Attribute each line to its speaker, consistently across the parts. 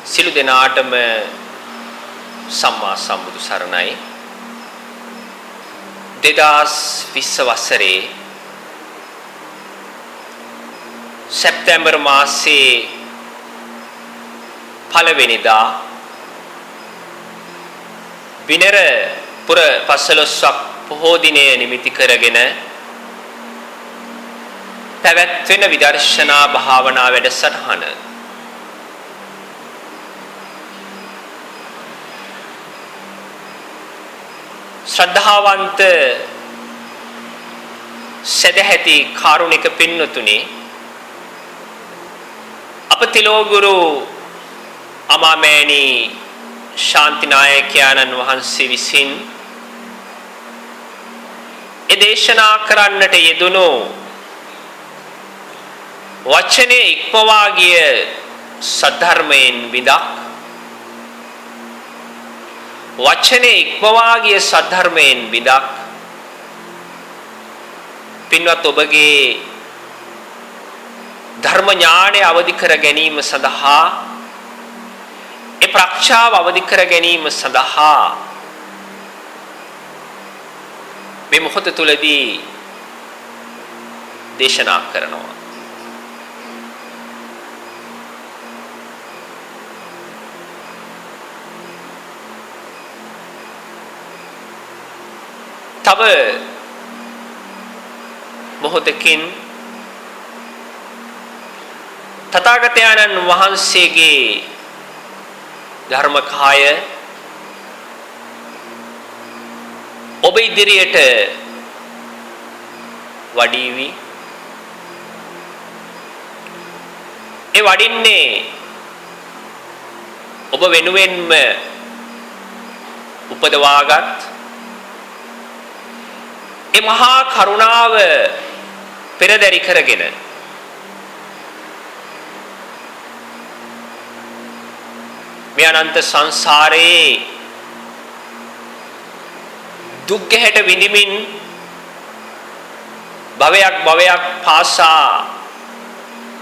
Speaker 1: සිළු දෙනාටම සම්මා සම්බුදු සරණයි. 2020 වසරේ සැප්තැම්බර් මාසයේ පළවෙනිදා බිනර පුර පසළොස්වක් පොහෝ දිනය නිමිති කරගෙන පැවැත්වෙන විදර්ශනා භාවනා වැඩසටහන ශ්‍රද්ධාවන්ත සදැහැති කාරුණික පින්වතුනි, අප තිලෝගුරු අමාමෑණී ශාන්තිනායකයන්න් වහන්සේ විසින් දේශනා කරන්නට යෙදුණු වචනේ ඉක්මවා ගිය සද්ධර්මයෙන් විදක්, වචනේ ඉක්මවා ගිය සද්ධර්මයෙන් විදක් පින්වත් ඔබගේ ධර්ම ඥාණය අවදි කර ගැනීම සඳහා, ඒ ප්‍රඥාව අවදි කර ගැනීම සඳහා මේ මොහොත තුලදී දේශනා කරනවා. තව මොහොතකින් තථාගතයන්න් වහන්සේගේ ධර්මකාය ඔබ ඉදිරියට වඩීවි. ඒ වඩින්නේ ඔබ වෙනුවෙන්ම උපදවාගත් ඒ මහා කරුණාව පෙරදරි කරගෙන මේ අනන්ත සංසාරයේ දුක් ගැහැට විඳිමින් භවයක් පාසා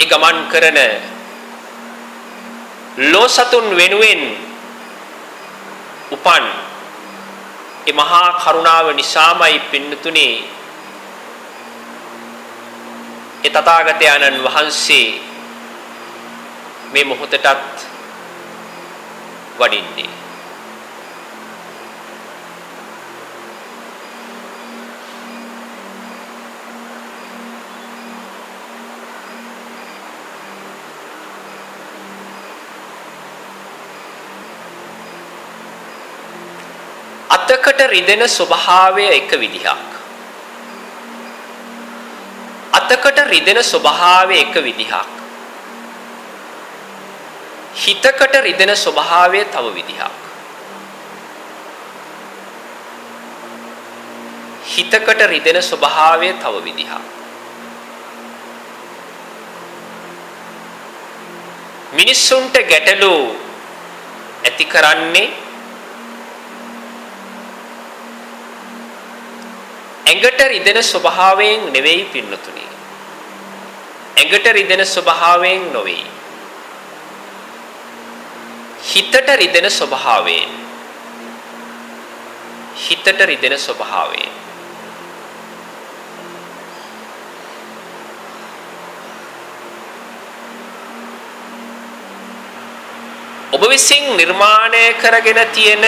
Speaker 1: ඒ ගමන් කරන ලෝසතුන් වෙනුවෙන් උපන් ඒ මහා කරුණාව නිසාමයි පින්නතුනි ඒ තථාගතයන්න් වහන්සේ මේ මොහොතටත් වඩින්නේ. අතකට රිදෙන ස්වභාවය එක විදිහක්. අතකට රිදෙන ස්වභාවය එක විදිහක්. හිතකට රිදෙන ස්වභාවය තව විදිහක්. හිතකට රිදෙන ස්වභාවය තව විදිහක්. මිනිස්සුන්ට ගැටලු ඇති කරන්නේ ඇඟට රිදෙන ස්වභාවයෙන් නෙවෙයි පින්නතුනි. ඇඟට රිදෙන ස්වභාවයෙන් නොවේ. හිතට රිදෙන ස්වභාවයෙන්. හිතට රිදෙන ස්වභාවයෙන්. ඔබ විසින් නිර්මාණය කරගෙන තියෙන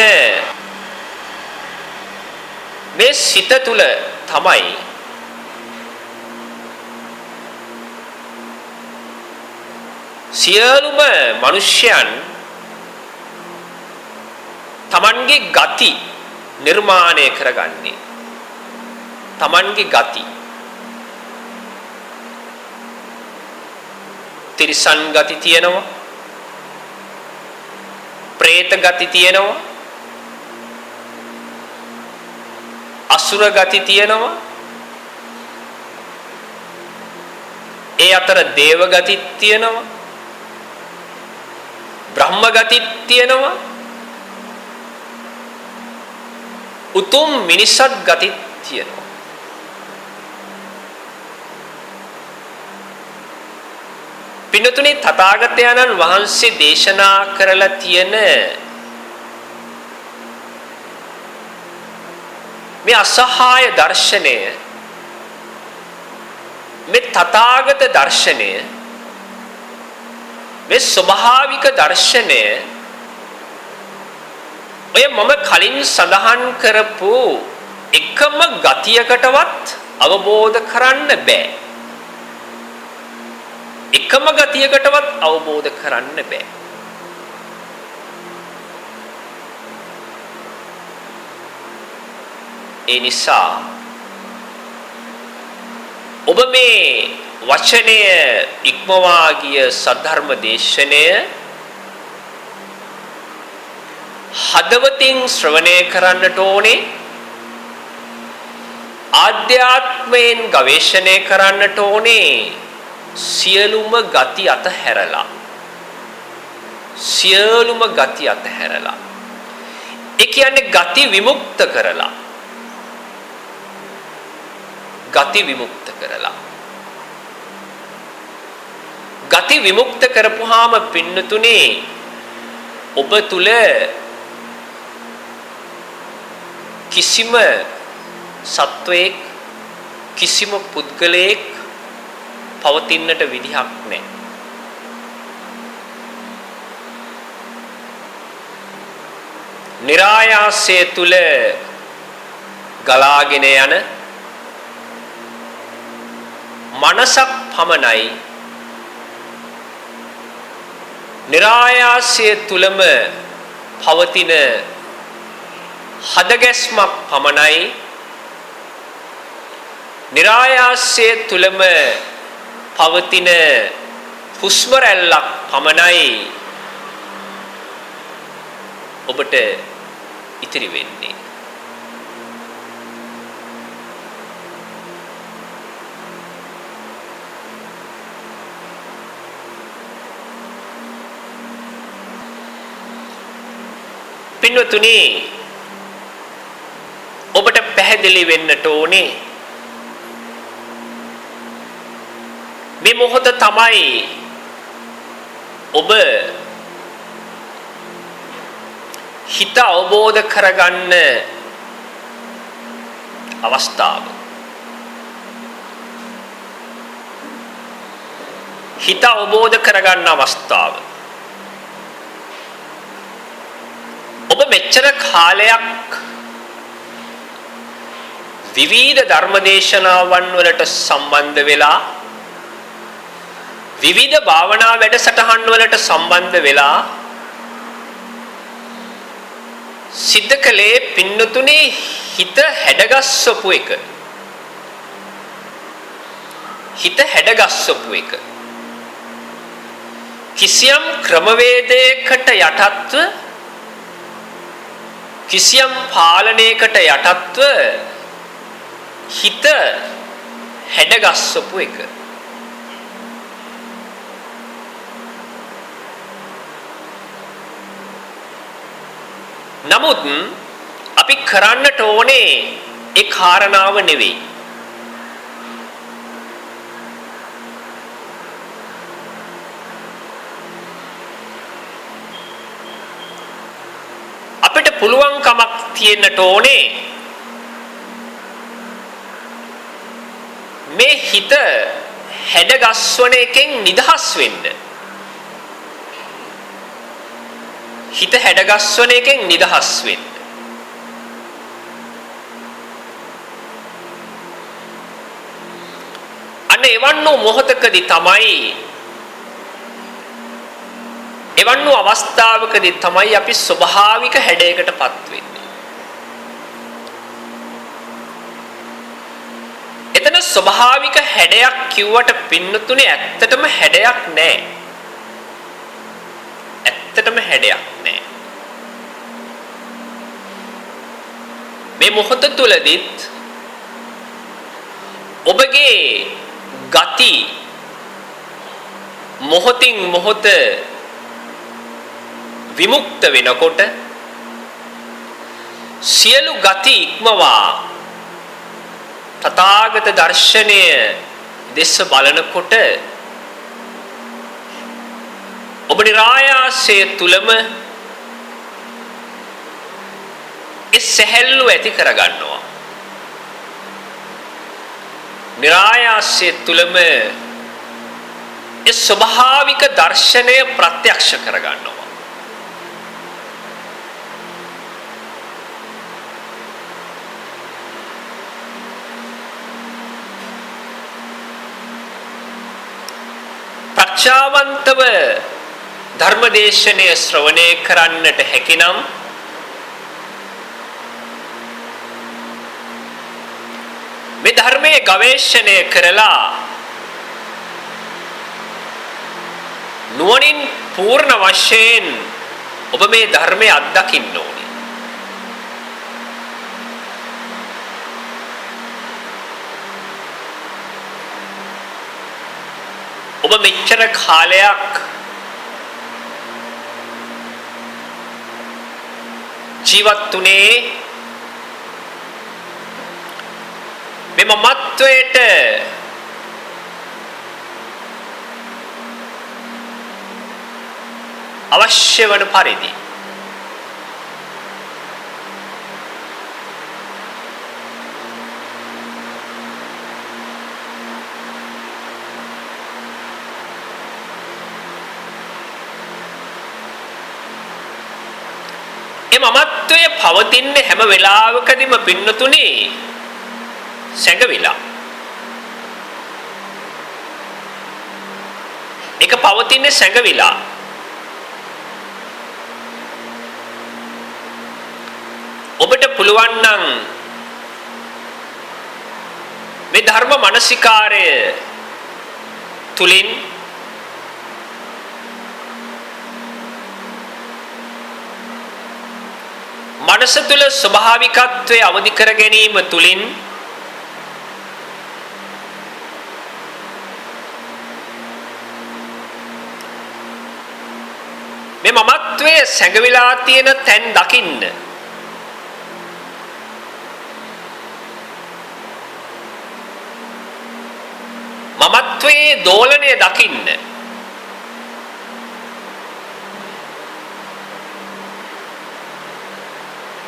Speaker 1: මේ සිත තුල තමයි සියලුම මිනිස්යන් තමන්ගේ ගති නිර්මාණය කරගන්නේ. තමන්ගේ ගති. තිරිසන් ගති තියෙනවා, പ്രേත ගති තියෙනවා, අසුර ගති තියෙනවා, ඒ අතර දේව ගති තියෙනවා, බ්‍රහ්ම ගති තියෙනවා, උතුම් මිනිසත් ගති තියෙනවා. පින්නතුනේ තථාගතයන්න් වහන්සේ දේශනා කරලා තියෙන මේ අසහාය දර්ශනය, මේ තථාගත දර්ශනය, මේ ස්වභාවික දර්ශනය ඔය මම කලින් සඳහන් කරපු එකම ගතියකටවත් අවබෝධ කරන්න බෑ. එකම ගතියකටවත් අවබෝධ කරන්න බෑ. ඒ නිසා ඔබ මේ වචනය ඉක්මවා ගිය සද්ධර්ම දේශනය හදවතින් ශ්‍රවණය කරන්නට ඕනේ. ආධ්‍යාත්මයෙන් ගවේෂණය කරන්නට ඕනේ. සියලුම ගති අතහැරලා, සියලුම ගති අතහැරලා, ඒ කියන්නේ ගති විමුක්ත කරලා, ගති විමුක්ත කරලා. ගති විමුක්ත කරපුවාම පින්නතුනේ ඔබ තුල කිසිම සත්වයක්, කිසිම පුද්ගලයෙක් පවතින්නට විදිහක් නැහැ. નિરાයාසය තුල ගලාගෙන යන මනසක් පමණයි, નિરાයාසය තුලම පවතින හදගැස්මක් පමණයි, નિરાයාසය තුලම පවතින හුස්ම රැල්ලක් පමණයි ඔබට ඉතිරි වෙන්නේ. පින්වතුනි, ඔබට පැහැදිලි වෙන්නට ඕනේ මේ මොහොත තමයි ඔබ හිත අවබෝධ කරගන්න අවස්ථාව. හිත අවබෝධ කරගන්න අවස්ථාව. ඔබ මෙච්චර කාලයක් විවිධ ධර්මදේශනාවන් වලට සම්බන්ධ වෙලා, විවිධ භාවනා වැඩසටහන් වලට සම්බන්ධ වෙලා සිද්ධ කළේ පින්නතුනේ හිත හැඩගස්සපු එක. හිත හැඩගස්සපු එක. කිසියම් ක්‍රමවේදයකට යටත්ව, කිසියම් පාලනයකට යටත්ව හිත හැඩගස්සපු එක. නමුත් අපි කරන්නට ඕනේ ඒ කාරණාව නෙවෙයි. අපිට පුළුවන්කමක් තියෙන්නට ඕනේ මේ හිත හැඩගස්වන එකෙන් නිදහස් වෙන්න. හිත හැඩගස්වන එකෙන් නිදහස් වෙන්න. අන්න එවන් වූ මොහොතකදී තමයි, එවන් වූ අවස්ථාවකදී තමයි අපි ස්වභාවික හැඩයකටපත් වෙන්නේ. එතන ස්වභාවික හැඩයක් කිව්වට පින්නතුනේ ඇත්තටම හැඩයක් නැහැ. ඇත්තටම හැඩයක් නැහැ. මේ මොහොත තුලදීත් ඔබගේ ගති මොහොතින් මොහොත විමුක්ත වෙනකොට, සියලු ගති ඉක්මවා තථාගත දර්ශනය දෙස බලනකොට ඔබ නිරායාසය තුලම ඒ සැහැල්ලුව ඇති කරගන්නවා. නිරායාසය තුලම ඒ ස්වභාවික දර්ශනය ප්‍රත්‍යක්ෂ කරගන්නවා. ප්‍රඥාවන්තව ධර්මදේශනය ශ්‍රවණය කරන්නට හැකිනම් මේ ධර්මයේ ගවේෂණය කරලා නුවණින් පූර්ණ වශයෙන් ඔබ මේ ධර්මය අත්දකින්න ඕනේ. ඔබ මෙච්චර කාලයක් ජීවත් වුණේ මේ මමත්වයට අවශ්‍ය වන පරිදි ඒ මමත්වය පවතින්නේ හැම වෙලාවකදීම පින්නතුනේ සැඟවිලා. ඒක පවතින්නේ සැඟවිලා. ඔබට පුළුවන් නම් මේ ධර්ම මානසිකාරය තුලින් මනස තුල ස්වභාවිකත්වයේ අවදි කර ගැනීම තුලින් මේ මමත්වයේ සැඟවිලා තියෙන තැන් දකින්න. මමත්වයේ දෝලනය දකින්න.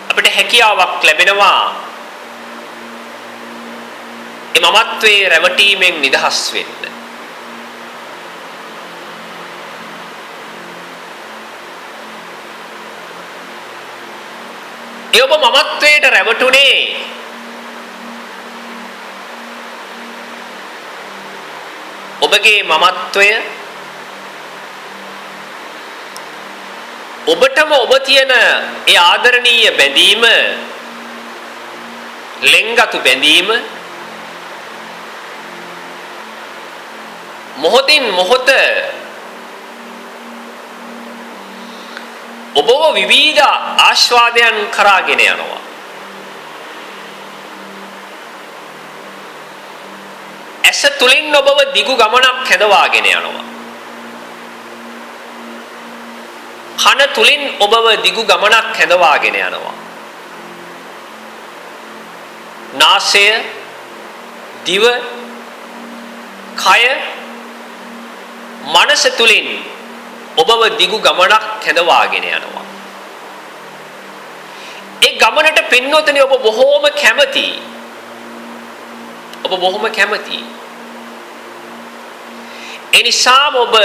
Speaker 1: අපිට හැකියාවක් ලැබෙනවා ඒ මමත්වයේ රැවටීමෙන් නිදහස් වෙන්න. ඒ ඔබ මමත්වයට රැවටුනේ ඔබගේ මමත්වය ඔබටම ඔබ තියෙන ඒ ආදරණීය බැඳීම ලෙන්ගතු බැඳීම මොහොතින් මොහොත ඔබව විවිධ ආස්වාදයන් කරාගෙන යනවා. ඇස තුලින් ඔබව දිගු ගමනක් හැදවාගෙන යනවා. කන තුලින් ඔබව දිගු ගමනක් හැදවාගෙන යනවා. නාසය, දිව, කය, මනස තුලින් ඔබව දිගු ගමනක් හැදවාගෙන යනවා. ඒ ගමනට පින්නොතනේ ඔබ බොහෝම කැමතියි. ඔබ බොහොම කැමතියි. ඒ නිසාම ඔබ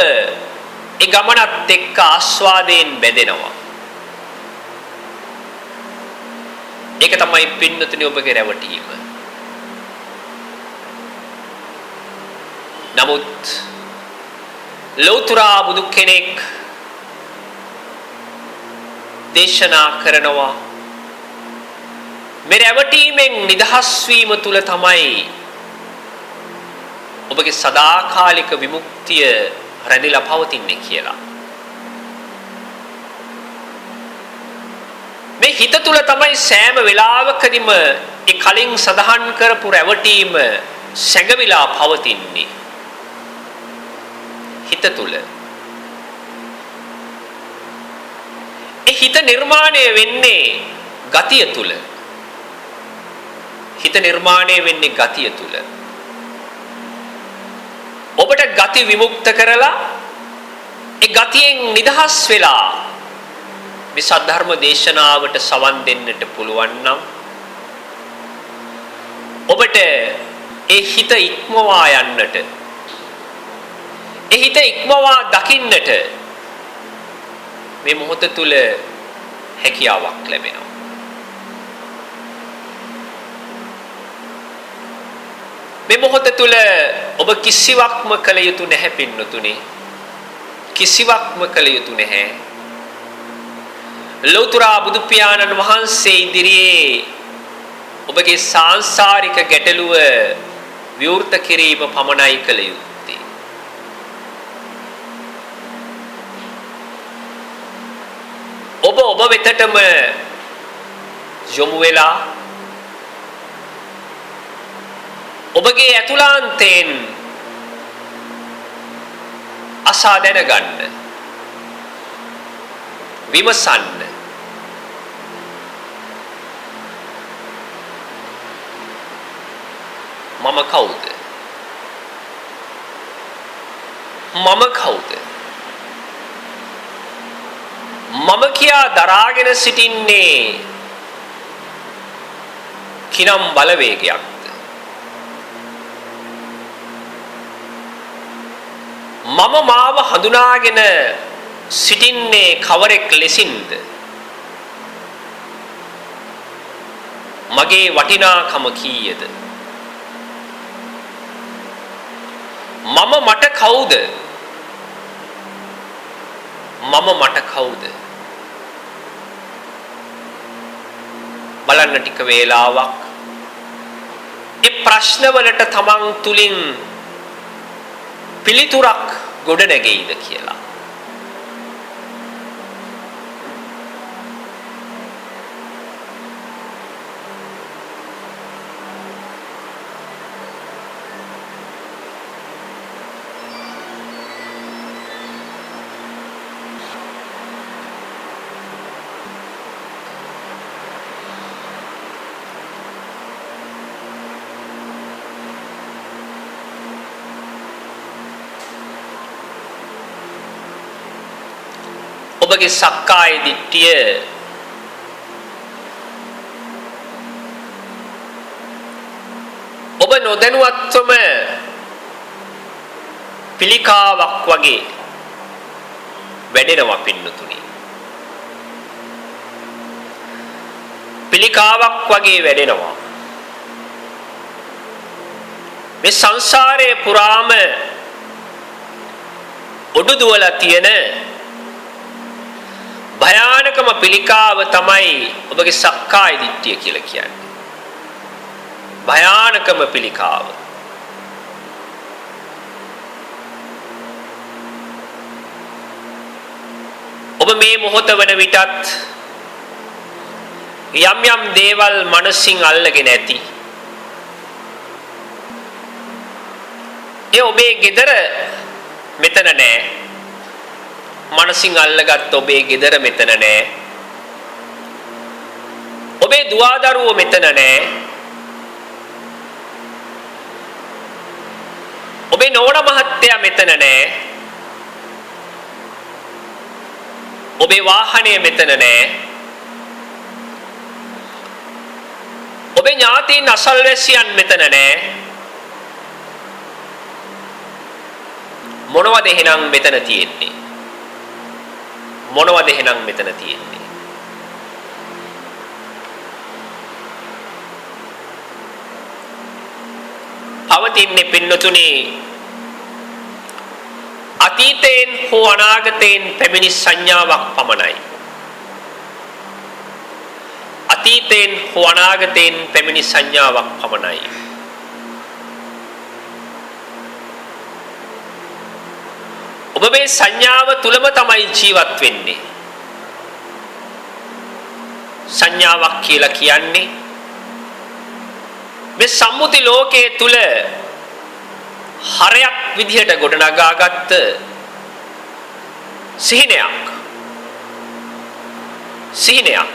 Speaker 1: ඒ ගමනත් එක්ක ආස්වාදයෙන් බැඳෙනවා. ඒක තමයි පින්නතුනි ඔබගේ රැවටීම. නමුත් ලෞතුරා බුදු කෙනෙක් දේශනා කරනවා මේ රැවටීමෙන් නිදහස් වීම තුල තමයි ඔබගේ සදාකාලික විමුක්තිය රැඳිලා පවතින්නේ කියලා. මේ හිත තුල තමයි සෑම වෙලාවකදීම ඒ කලින් සඳහන් කරපු රැවටීම සැඟවිලා පවතින්නේ. හිත තුල. ඒ හිත නිර්මාණය වෙන්නේ ගතිය තුල. හිත නිර්මාණය වෙන්නේ ගතිය තුල. ඔබට ගති විමුක්ත කරලා ඒ ගතියෙන් නිදහස් වෙලා මේ සද්ධර්ම දේශනාවට සවන් දෙන්නට පුළුවන් නම් ඔබට ඒ හිත ඉක්මවා යන්නට ඒ හිත ඉක්මවා දකින්නට මේ මොහොත තුල හැකියාවක් ලැබෙනවා. මේ මොහොත තුල ඔබ කිසිවක්ම කළ යුතු නැහැ පින්නතුනි. කිසිවක්ම කළ යුතු නැහැ. ලෞතර බුදු පියාණන් වහන්සේ ඉදිරියේ ඔබගේ සාංශාරික ගැටලුව විවෘත කිරීම පමණයි කළ යුත්තේ. ඔබ වෙතටම යොමු වෙලා ඔබගේ ඇතුළාන්තයෙන් අසා දැනගන්න, විමසන්න, මම කවුද? මම කවුද? මම කියා දරාගෙන සිටින්නේ කිනම් බලවේගයක්ද? මම මාව හඳුනාගෙන සිටින්නේ කවරෙක් ලෙසින්ද? මගේ වටිනාකම කීයද? මම මට කවුද? මම මට කවුද? බලන්න ටික වේලාවක් ඒ ප්‍රශ්නවලට තමන් තුලින් පිළිතුරක් ගොඩ නැගෙයිද කියලා. ඔබගේ සක්කාය දිට්ඨිය ඔබ නොදැනුවත්වම පිළිකාවක් වගේ වැඩෙනවා පින්නතුනි. පිළිකාවක් වගේ වැඩෙනවා. මේ සංසාරයේ පුරාම ඔඩු දුවලා තියෙන භයානකම පිළිකාව තමයි ඔබගේ සක්කාය දිට්ඨිය කියලා කියන්නේ. භයානකම පිළිකාව. ඔබ මේ මොහොත වන විටත් යම් යම් දේවල් මනසින් අල්ලගෙන ඇති. ඒ ඔබේ gedara මෙතන නෑ. මනසින් අල්ලගත් ඔබේ gedara මෙතන නෑ. ඔබේ දුවදරුවෝ මෙතන නෑ. ඔබේ නෝනා මහත්තයා මෙතන නෑ. ඔබේ වාහනය මෙතන නෑ. ඔබේ ඥාතීන් අසල්වැසියන් මෙතන නෑ. මොනවද එහෙනම් මෙතන තියෙන්නේ? මොනවද එහෙනම් මෙතන තියෙන්නේ? පවතින්නේ පින්නතුනේ අතීතයෙන් හෝ අනාගතයෙන් පැමිණි සංඥාවක් පමණයි. අතීතයෙන් හෝ අනාගතයෙන් පැමිණි සංඥාවක් පමණයි. ඔබ මේ සංඥාව තුලම තමයි ජීවත් වෙන්නේ. සංඥාවක් කියලා කියන්නේ මේ සම්මුති ලෝකයේ තුල හරයක් විදිහට ගොඩනගාගත්ත සිහිනයක්. සිහිනයක්.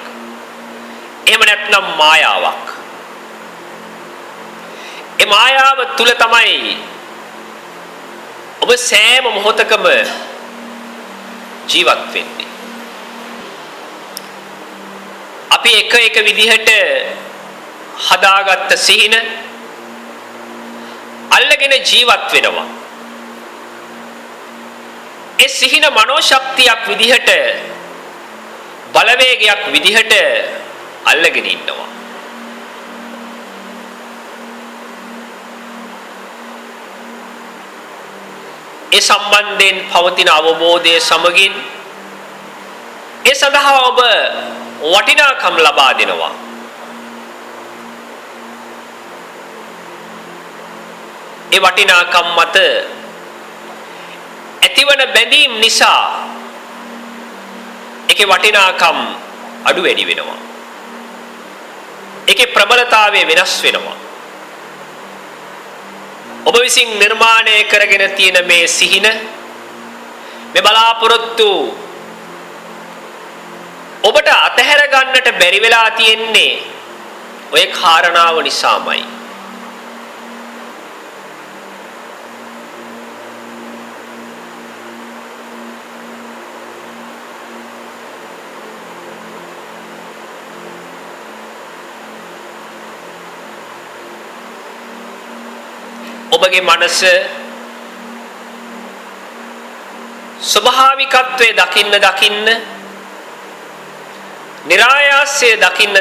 Speaker 1: එහෙම නැත්නම් මායාවක්. ඒ මායාව තුල තමයි ඔබ සෑම මොහොතකම ජීවත් වෙන්නේ. අපි එක විදිහට හදාගත්ත සිහින අල්ලගෙන ජීවත් වෙනවා. ඒ සිහින මනෝ ශක්තියක් විදිහට බලවේගයක් විදිහට අල්ලගෙන ඉන්නවා. ඒ සම්බන්ධයෙන් පවතින අවබෝධය සමගින් ඒ සඳහා ඔබ වටිනාකම් ලබා දෙනවා. ඒ වටිනාකම් මත ඇතිවන බැඳීම් නිසා ඒකේ වටිනාකම් අඩු වැඩි වෙනවා. ඒකේ ප්‍රබලතාවය වෙනස් වෙනවා. ඔබ විසින් නිර්මාණය කරගෙන තියෙන මේ සිහින මේ බලාපොරොත්තු ඔබට අතහැර ගන්නට බැරි වෙලා තියෙන්නේ ඔය කාරණාව නිසාමයි. ඔබගේ මනස ස්වභාවිකත්වයේ දකින්න નિરાයාසයේ දකින්න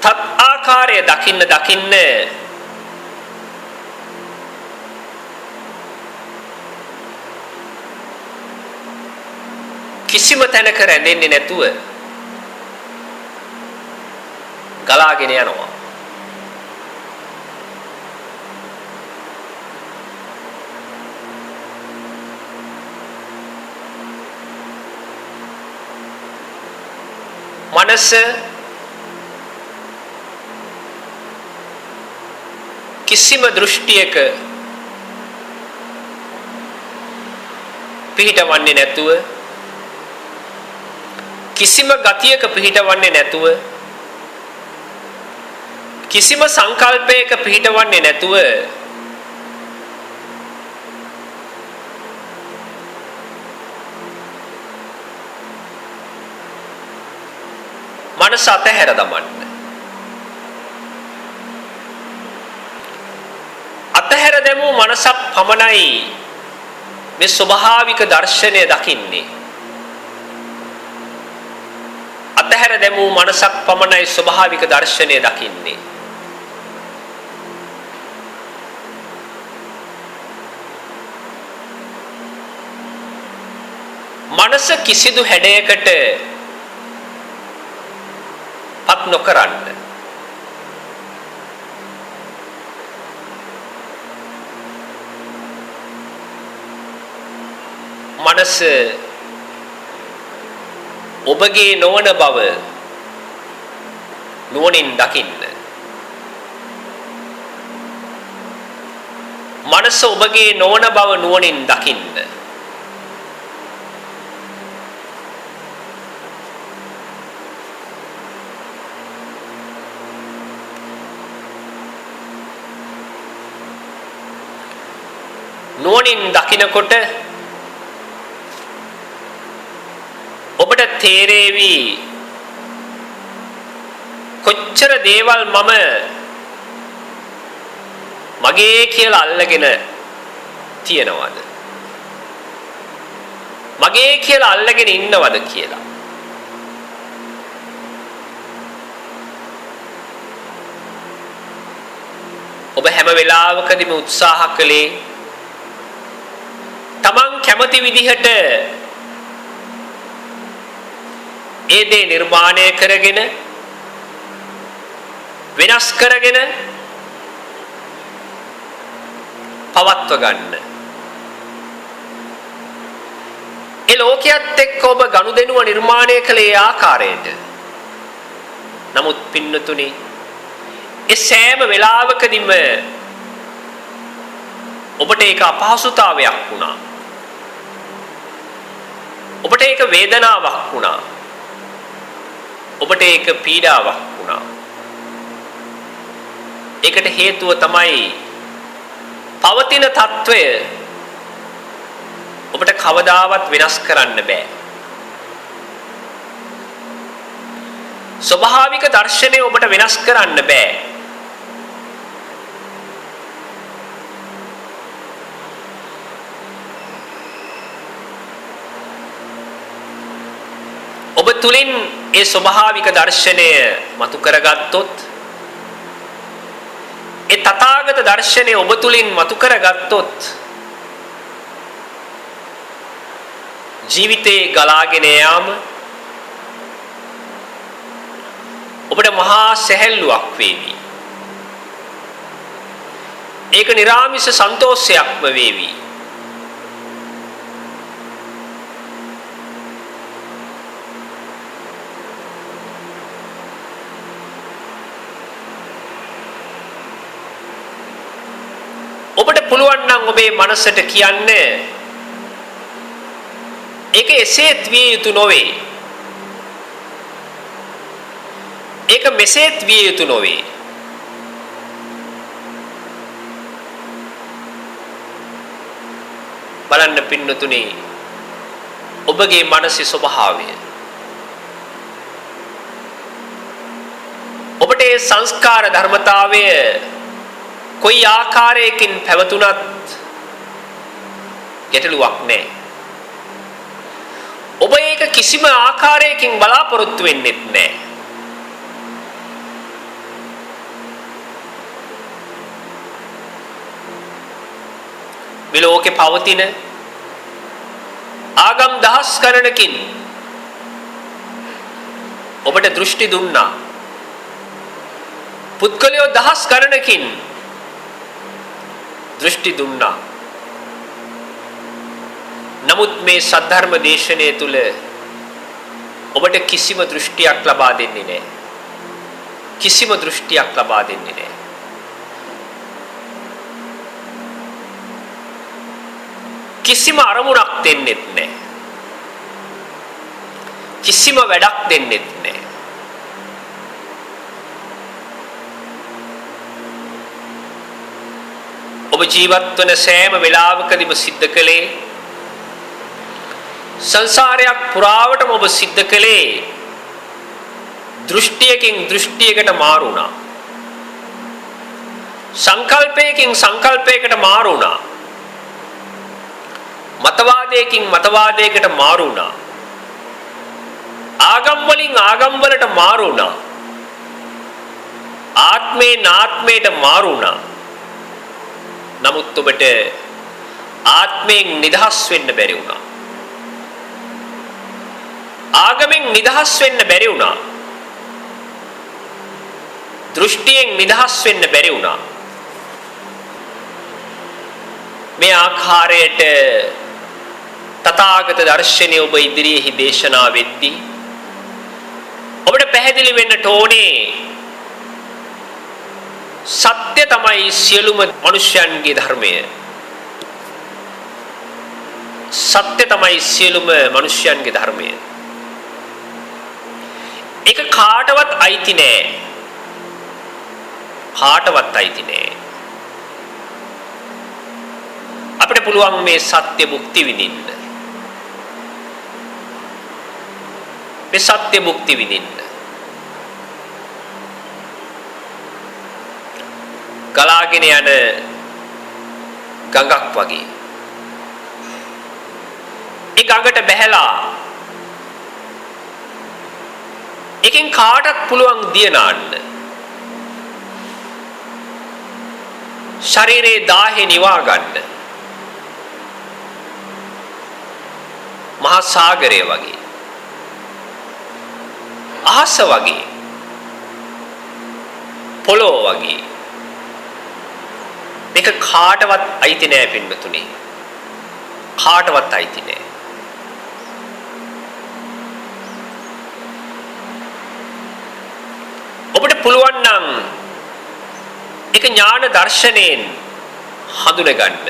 Speaker 1: තත් ආකාරයේ දකින්න කිසිම තැනක රැඳෙන්නේ නැතුව ගලාගෙන යනවා. මනස කිසිම දෘෂ්ටියක පිහිටවන්නේ නැතුව කිසිම ගතියක පිහිටවන්නේ නැතුව කිසිම සංකල්පයක පිහිටවන්නේ නැතුව මනස අතහැර දමන්න. අතහැර දැමූ මනසක් පමණයි මේ ස්වභාවික දර්ශනය දකින්නේ. අතහැර දැමූ මනසක් පමණයි ස්වභාවික දර්ශනය දකින්නේ. මනස කිසිදු හැඩයකට පත් නොකරන්න. මනස ඔබගේ නොවන බව නුවණින් දකින්න. මනස ඔබගේ නොවන බව නුවණින් දකින්න. නුවණින් දකිනකොට ඔබට තේරෙවි කොච්චර දේවල් මම මගේ කියලා අල්ලගෙන තියනවද, මගේ කියලා අල්ලගෙන ඉන්නවද කියලා. ඔබ හැම වෙලාවකදීම උත්සාහ කළේ තමන් කැමති විදිහට ඒ දේ නිර්මාණය කරගෙන වෙනස් කරගෙන පවත්ව ගන්න. ඒ ලෝකයේත් එක්ක ඔබ ගනුදෙනුව නිර්මාණය කළේ ආකාරයට. නමුත් පින්නතුනි, ඒ සෑම වෙලාවකදීම ඔබට ඒක අපහසුතාවයක් වුණා. ඔබට ඒක වේදනාවක් වුණා. ඔබට ඒක පීඩාවක් වුණා. ඒකට හේතුව තමයි පවතින తত্ত্বය ඔබට කවදාවත් වෙනස් කරන්න බෑ. ස්වභාවික දර්ශනය ඔබට වෙනස් කරන්න බෑ. ඔබ තුලින් ඒ ස්වභාවික දර්ශනය මතු කරගත්තොත්, ඒ තථාගත දර්ශනය ඔබ තුලින් මතු කරගත්තොත්, ජීවිතේ ගලාගෙන යාම ඔබට මහා සැහැල්ලුවක් වේවි. ඒක නිරාමිෂ සන්තෝෂයක්ම වේවි. ඔබට පුළුවන් නම් ඔබේ මනසට කියන්න ඒක එසේත් විය යුතු නොවේ. ඒක මෙසේත් විය යුතු නොවේ. බලන්න පින්නතුනි, ඔබගේ මනසේ ස්වභාවය. ඔබට ඒ සංස්කාර ධර්මතාවය කොයි ආකාරයකින් පැවතුනත් ගැටලුවක් නැහැ. ඔබ ඒක කිසිම ආකාරයකින් බලාපොරොත්තු වෙන්නෙත් නැහැ. මේ ලෝකේ පවතින ආගම් දහස් ගණනකින් ඔබට දෘෂ්ටි දුන්නා. පුද්ගලයෝ දහස් ගණනකින් දෘෂ්ටි දුන්නා. නමුත් මේ සද්ධර්ම දේශනාව තුළ ඔබට කිසිම දෘෂ්ටියක් ලබා දෙන්නේ නැහැ. කිසිම දෘෂ්ටියක් ලබා දෙන්නේ නැහැ. කිසිම අරමුණක් දෙන්නෙත් නැහැ. කිසිම වැඩක් දෙන්නෙත් නැහැ. ඔබ ජීවත් වන සෑම වෙලාවකදීම සිද්ධ කළේ, සංසාරයක් පුරාවටම ඔබ සිද්ධ කළේ දෘෂ්ටියකින් දෘෂ්ටියකට මාරු වුණා. සංකල්පයකින් සංකල්පයකට මාරු වුණා. මතවාදයකින් මතවාදයකට මාරු වුණා. ආගම් වලින් ආගම් වලට මාරු වුණා. ආත්මයෙන් ආත්මයට මාරු වුණා. නමුත් ඔබට ආත්මයෙන් නිදහස් වෙන්න බැරි වුණා. ආගමෙන් නිදහස් වෙන්න බැරි වුණා. දෘෂ්ටියෙන් නිදහස් වෙන්න බැරි වුණා. මේ ආකාරයට තථාගත දර්ශනය ඔබ ඉදිරියේ දේශනා වෙද්දී ඔබට පැහැදිලි වෙන්නට ඕනේ, සත්‍ය තමයි සියලුම මනුෂ්‍යයන්ගේ ධර්මය. සත්‍ය තමයි සියලුම මනුෂ්‍යයන්ගේ ධර්මය. ඒක කාටවත් අයිති නෑ. කාටවත් අයිති නෑ. අපිට පුළුවන් මේ සත්‍ය භුක්ති විඳින්න. මේ සත්‍ය භුක්ති විඳින්න. ගලාගෙන යන ගඟක් වගේ. ඒ ගඟට බැහැලා එකෙන් කාටත් පුළුවන් දිය නාන්න. ශරීරේ දාහේ නිවා ගන්න. මහා සාගරය වගේ. අහස වගේ. පොළොව වගේ. මේක කාටවත් අයිති නෑ පින්වතුනි. කාටවත් අයිති නෑ. ඔබට පුළුවන් නම් ඒක ඥාන දර්ශනයෙන් හඳුනගන්න.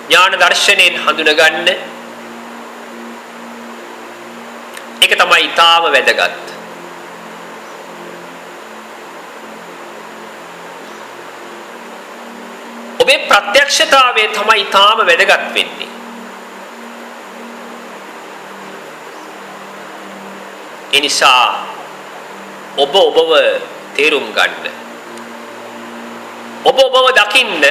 Speaker 1: ඥාන දර්ශනයෙන් හඳුනගන්න. ඒක තමයි ඊටාම වැදගත්. ඔබේ ප්‍රත්‍යක්ෂතාවය තමයි ඊටාම වැදගත් වෙන්නේ. ඒ නිසා ඔබ ඔබව තේරුම් ගන්න. ඔබ ඔබව දකින්න.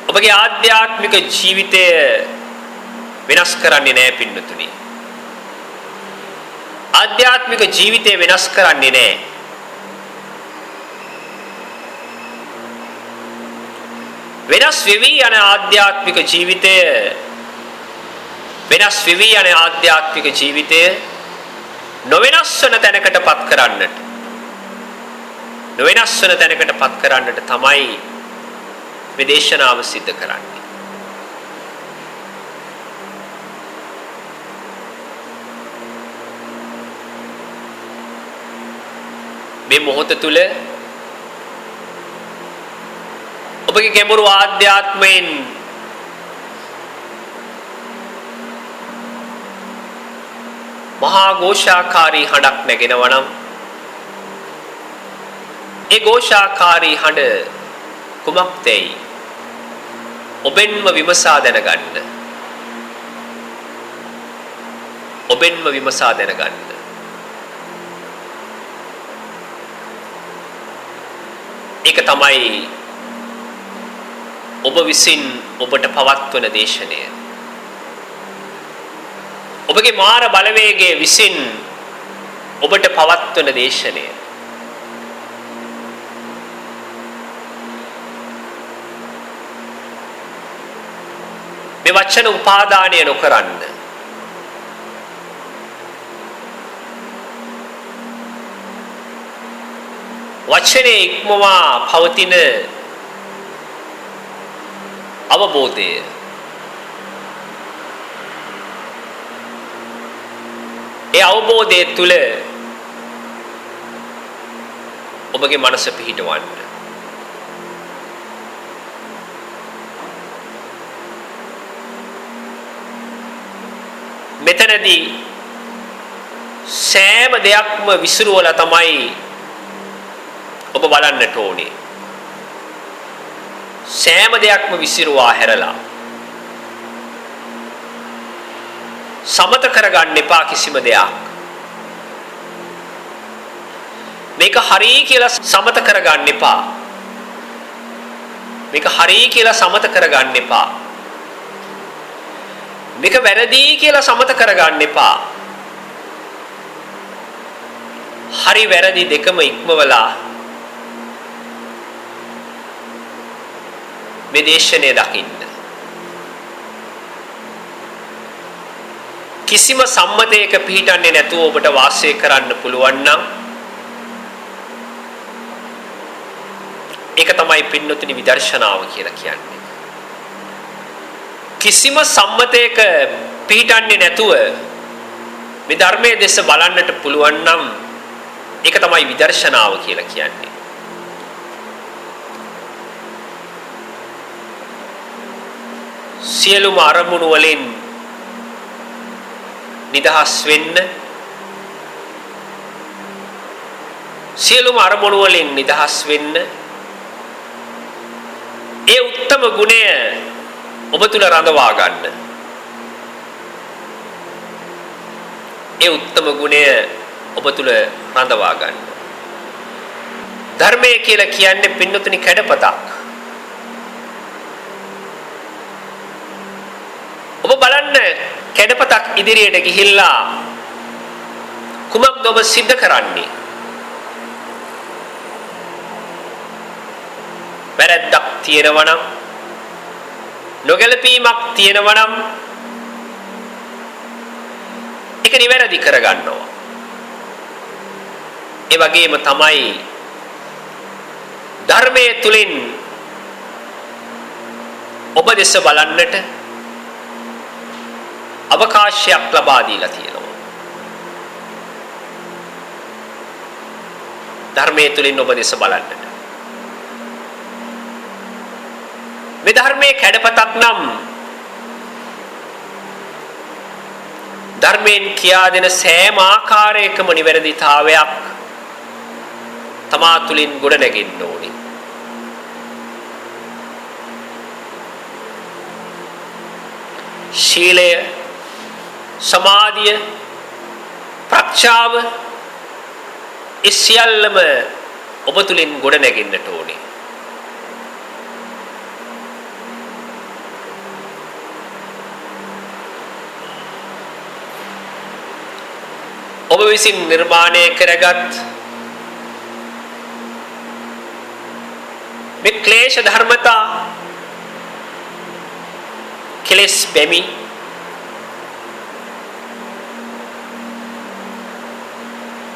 Speaker 1: ඔබගේ ආධ්‍යාත්මික ජීවිතය වෙනස් කරන්නේ නැහැ පින්නතුනි. ආධ්‍යාත්මික ජීවිතය වෙනස් කරන්නේ නැහැ. වෙනස් වෙවි යන ආධ්‍යාත්මික ජීවිතය නොවෙනස් වන තැනකටපත් කරන්නට තමයි මේ දේශනාව සිද්ධ කරන්නේ. මේ මොහොත තුල ඔබගේ ගැඹුරු ආධ්‍යාත්මයෙන් මහා ഘോഷාකාරී හඬක් නැගෙනවා නම් ඒ ഘോഷාකාරී හඬ කුමක්දයි ඔබෙන්ම විමසා දැනගන්න. ඒක තමයි ඔබ විසින් ඔබට පවත්වන දේශනය. ඔබගේ මාර බලවේගයේ විසින් ඔබට පවත්වන දේශනය. මේ වචන උපාදානය නොකරන්න. වචනේ ඉක්මවා පවතින අවබෝධය. ඒ අවබෝධය තුල ඔබගේ මනස පිහිටවන්න. මෙතනදී සෑම දෙයක්ම විසිරුවලා තමයි ඔබ බලන්නට ඕනේ. සෑම දෙයක්ම විසිරුවා හැරලා සමත කරගන්න එපා කිසිම දෙයක්. මේක හරි කියලා සමත කරගන්න එපා. මේක වැරදි කියලා සමත කරගන්න එපා. හරි වැරදි දෙකම ඉක්මවලා මේ දේශනය දකින්න. කිසිම සම්මතයක පිහිටන්නේ නැතුව ඔබට වාසය කරන්න පුළුවන් නම් ඒක තමයි පින්නතුනි විදර්ශනාව කියලා කියන්නේ. කිසිම සම්මතයක පිහිටන්නේ නැතුව මේ ධර්මයේ දෙස බලන්නට පුළුවන් නම් ඒක තමයි විදර්ශනාව කියලා කියන්නේ. සියලුම අරමුණු වලින් නිදහස් වෙන්න, ඒ උත්තම ගුණය ඔබ තුල රඳවා ගන්න. ධර්මය කියලා කියන්නේ පින්නතුනි කැඩපතක්. ඔබ බලන්න කැඩපතක් ඉදිරියට ගිහිල්ලා කුමක්ද ඔබ සිද්ධ කරන්නේ? වැරද්දක් තියෙනවා නම්, නොගැලපීමක් තියෙනවා නම් ඒක නිවැරදි කරගන්නවා. ඒ වගේම තමයි ධර්මයේ තුලින් ඔබ දෙස බලන්නට අවකාශයක් ලබා දීලා තියෙනවා. ධර්මයේ තුලින් ඔබ දෙස බලන්නට. මේ ධර්මයේ කැඩපතක් නම් ධර්මයෙන් කියා දෙන සෑම ආකාරයකම නිවැරදිතාවයක් තමා තුළින් ගොඩ නැගෙන්න ඕනි. ශීලය, සමාධිය, ප්‍රඥාව ඒ සියල්ලම ඔබ තුළින් ගොඩ නැගෙන්නට ඕනි. ඔබ විසින් නිර්මාණය කරගත් මේ ක්ලේශ ධර්මතා, කෙලෙස් බැමි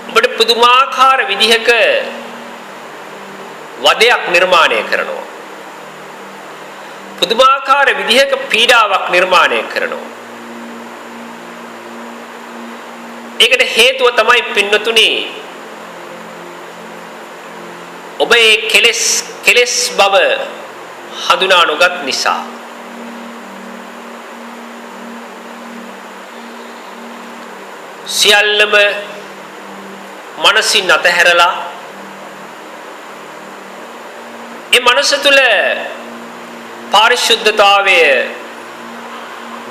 Speaker 1: ඔබට පුදුමාකාර විදිහක වදයක් නිර්මාණය කරනවා. පුදුමාකාර විදිහක පීඩාවක් නිර්මාණය කරනවා. ඒකට හේතුව තමයි පින්නතුනි ඔබ ඒ කෙලෙස් බව හඳුනා නොගත් නිසා. සියල්ලම මනසින් අතහැරලා ඒ මනස තුල පාරිශුද්ධතාවය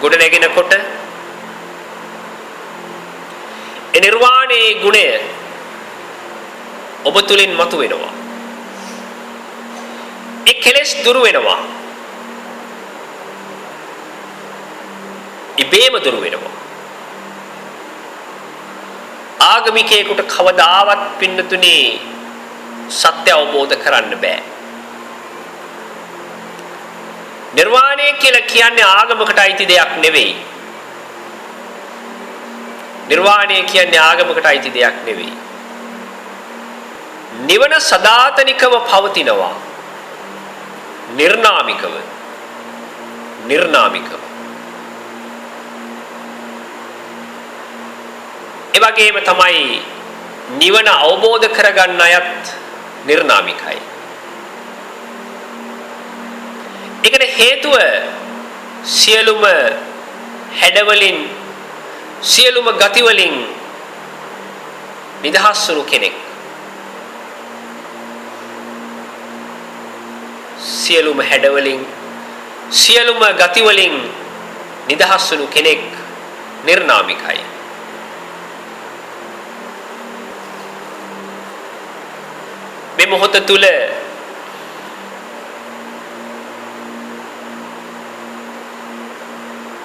Speaker 1: ගොඩ නැගෙනකොට ඒ නිර්වාණයේ ගුණය ඔබ තුලින් මතුවෙනවා. ඒ කෙලෙස් දුරු වෙනවා. ඉබේම දුරු වෙනවා. ආගමිකයෙකුට කවදාවත් පින්නතුනි සත්‍ය අවබෝධ කරන්න බෑ. නිර්වාණය කියලා කියන්නේ ආගමකට අයිති දෙයක් නෙවෙයි. නිර්වාණය කියන්නේ ආගමකට අයිති දෙයක් නෙවෙයි. නිවන සදාතනිකව පවතිනවා. නිර්නාමිකව. ඒ වගේම තමයි නිවන අවබෝධ කරගන්න අයත් නිර්නාමිකයි. ඒකට හේතුව සියලුම හැඩවලින් සියලුම ගතිවලින් නිදහස් වූ කෙනෙක්. සියලුම හැඩවලින් සියලුම ගතිවලින් නිදහස් වූ කෙනෙක් නිර්නාමිකයි. මේ මොහොත තුල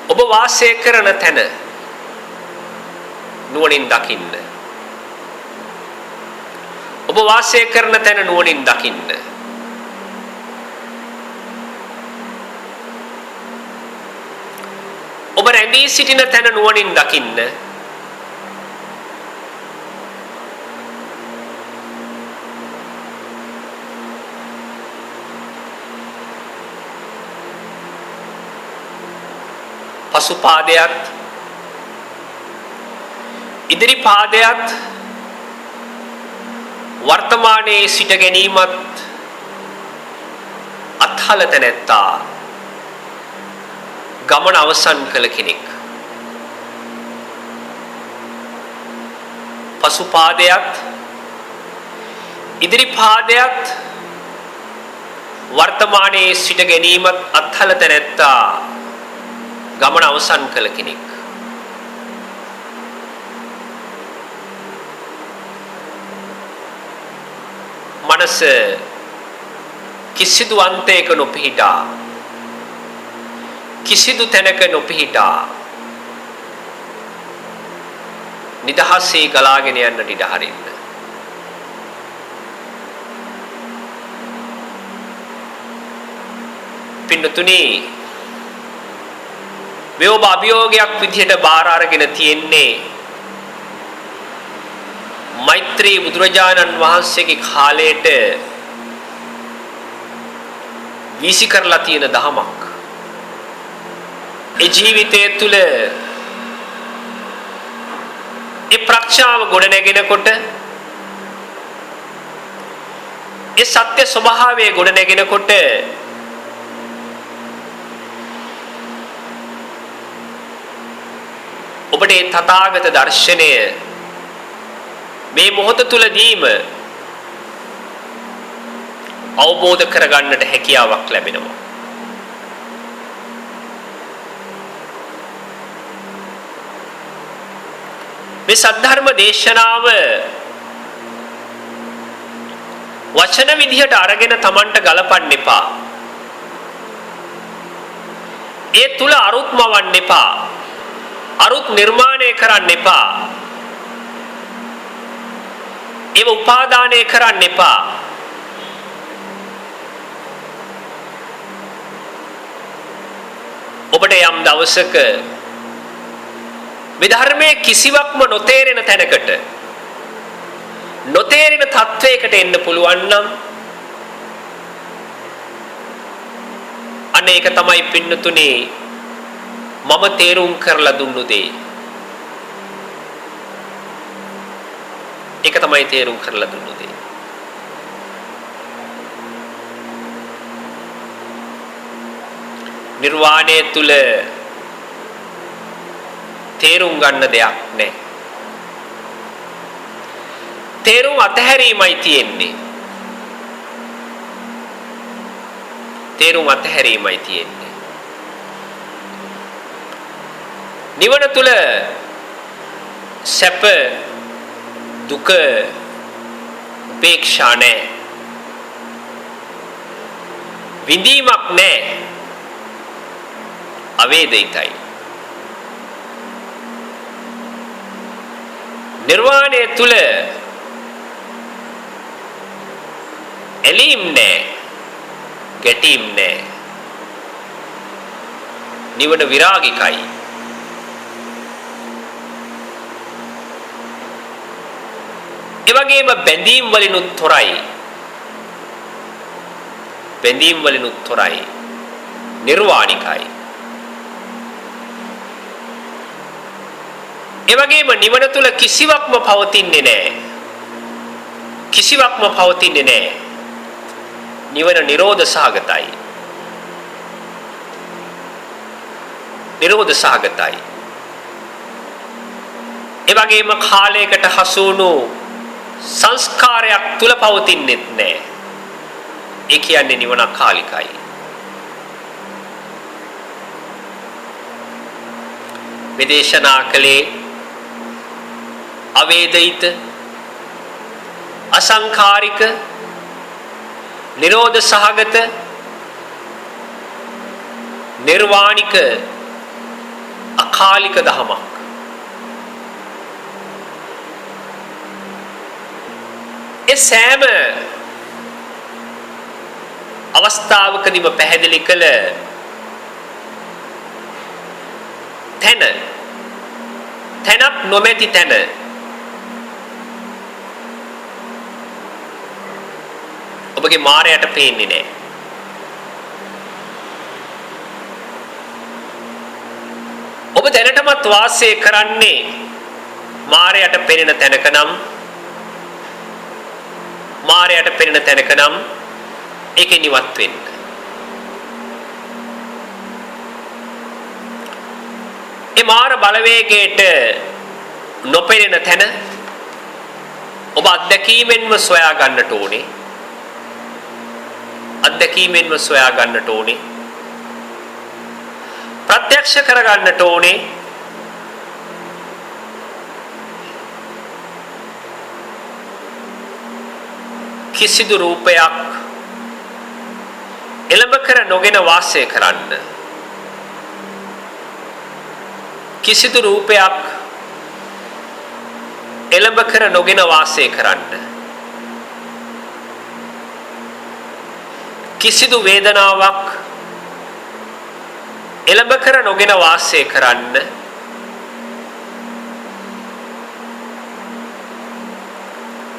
Speaker 1: ඔබ වාසය කරන තැන නුවණින් දකින්න. ඔබ වාසය කරන තැන නුවණින් දකින්න. ඔබ රැඳී සිටින තැන නුවණින් දකින්න. පසු පාදයට ඉදිරි පාදයට වර්තමානයේ සිට ගැනීමත් අත්හලත නැත්තා ගමන අවසන් කළ කෙනෙක්. පසු පාදයට ඉදිරි පාදයට වර්තමානයේ සිට ගැනීමත් අත්හලත නැත්තා ගමන අවසන් කළ කෙනෙක්. මනස කිසිදු අන්තයක නොපිහිටා කිසිදු තැනක නොපිහිටා නිදහසේ ගලාගෙන යන්නට ඉඩ හරින්න. පින්නතුනි මේ ඔබ අභියෝගයක් විදිහට බාර අරගෙන තියෙන්නේ මෛත්‍රී බුදුරජාණන් වහන්සේගේ කාලයට වීසි කරලා තියෙන දහමක්. ඒ ජීවිතය තුළ ඒ ප්‍රඥාව ගොඩ නැගෙනකොට ඒ සත්‍ය ස්වභාවය ගොඩ නැගෙනකොට ඔබට ඔබට මේ තථාගත දර්ශනය මේ මොහොත තුලදීම අවබෝධ කරගන්නට හැකියාවක් ලැබෙනවා. මේ සද්ධර්ම දේශනාව වචන විදිහට අරගෙන Tamanට ගලපන්න එපා. ඒ තුල අරුත් මවන්න එපා. අරුත් නිර්මාණය කරන්න එපා. ඒව උපාදානය කරන්න එපා. ඔබට යම් දවසක මේ ධර්මයේ කිසිවක්ම නොතේරෙන තැනකට නොතේරෙන තත්වයකට එන්න පුළුවන් නම් අනේක තමයි පින්නතුනේ මම තේරුම් කරලා දුන්නු දේ. ඒක තමයි තේරුම් කරලා දුන්නු දේ. නිර්වාණය තුල තේරුම් ගන්න දෙයක් නැහැ. තේරුම් අතහැරීමයි තියෙන්නේ. තේරුම් අතහැරීමයි තියෙන්නේ. නිවන තුල සැප දුක උපේක්ෂා නැහැ. විඳීමක් නැහැ. අවේදිතයි. නිර්වාණය තුල එලීම් නැහැ. ගැටීම් නැහැ. නිවන විරාගිකයි. ඒ වගේම බැඳීම් වලිනුත් තොරයි. බැඳීම් වලිනුත් තොරයි. නිර්වාණිකයි. ඒ වගේම නිවන තුල කිසිවක්ම පවතින්නේ නැහැ. කිසිවක්ම පවතින්නේ නැහැ. නිවන නිරෝධ සහගතයි. නිරෝධ සහගතයි. ඒ වගේම කාලයකට හසු වුණු සංස්කාරයක් තුල පවතින්නේ නැහැ. ඒ කියන්නේ නිවන කාලිකයි. විදේශනා කලේ අවේදිත අසංඛාරික නිරෝධ සහගත නිර්වාණික අකාලික ධමයක්. ඒ සෑම අවස්ථාවකදීම පැහැදිලි කළ තැනක් නොමැති තැන ඔබගේ මායයට පේන්නේ නැහැ. ඔබ දැනටමත් වාසය කරන්නේ මායයට පෙනෙන තැනක නම් මායයට පෙනෙන තැනක නම් ඒකෙන් ඉවත් වෙන්න. ඒ මාර බලවේගයට නොපෙනෙන තැන ඔබ අත්දැකීමෙන්ම සොයා ගන්නට ඕනේ. අත්දැකීමෙන්ම සොයා ගන්නට ඕනේ. ප්‍රත්‍යක්ෂ කර ගන්නට ඕනේ. කිසිදු රූපයක් එළඹ කර නොගෙන වාසය කරන්න. කිසිදු රූපයක් එළඹ කර නොගෙන වාසය කරන්න. කිසිදු වේදනාවක් එළඹ කර නොගෙන වාසය කරන්න.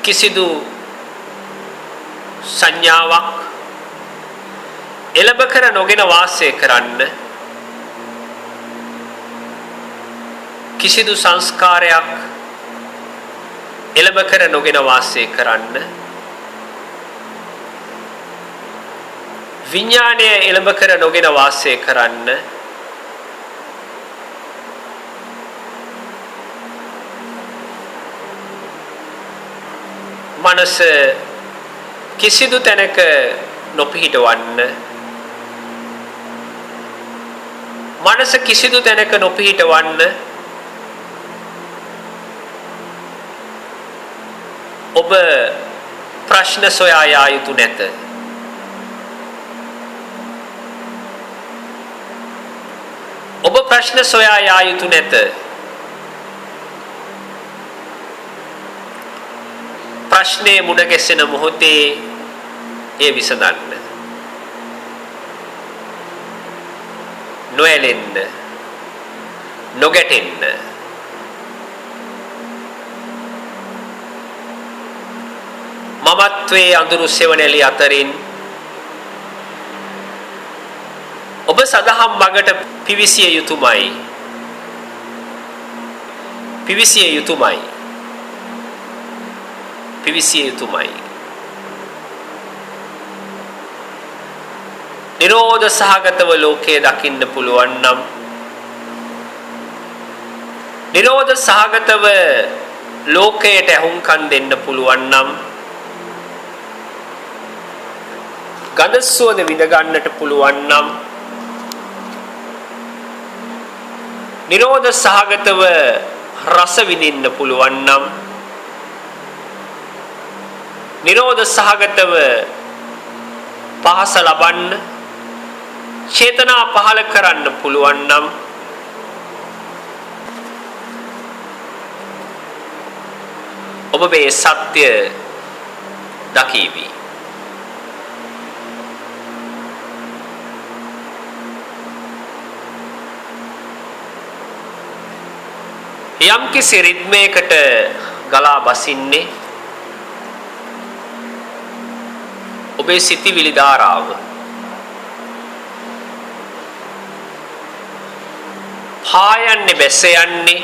Speaker 1: කිසිදු සංඥාවක් එළඹ කර නොගෙන වාසය කරන්න. කිසිදු සංස්කාරයක් එළඹ කර නොගෙන වාසය කරන්න. විඥාණය එළඹ කර නොගෙන වාසය කරන්න. මනස කිසිදු තැනක නොපිහිටවන්න මනස කිසිදු තැනක නොපිහිටවන්න ඔබ ප්‍රශ්න සොයා යා යුතු නැත. ඔබ ප්‍රශ්න සොයා යා යුතු නැත. ප්‍රශ්නේ මුණ ගැසෙන මොහොතේ ඒ විසඳන්න. නොඇලෙන්න, නොගැටෙන්න. මමත්වයේ අඳුරු සෙවණැලි අතරින් ඔබ සදහම් මගට පිවිසිය යුතුමයි. පිවිසිය යුතුමයි. පිවිසිය යුතුමයි. නිරෝධ සහගතව ලෝකයේ දකින්න පුළුවන් නම් නිරෝධ සහගතව ලෝකයට ඇහුම්කන් දෙන්න පුළුවන් නම් ගඳ සුවඳ විඳ ගන්නට පුළුවන් නම් නිරෝධ සහගතව රස විඳින්න පුළුවන් නම් නිරෝධ සහගතව පහස ලබන්න චේතනා පහළ කරන්න පුළුවන් නම් ඔබ මේ සත්‍ය දකීවි. යම් කිසි රිද්මයකට ගලා බසින්නේ ඔබේ සිතිවිලි ධාරාව. පායන්නේ බැස යන්නේ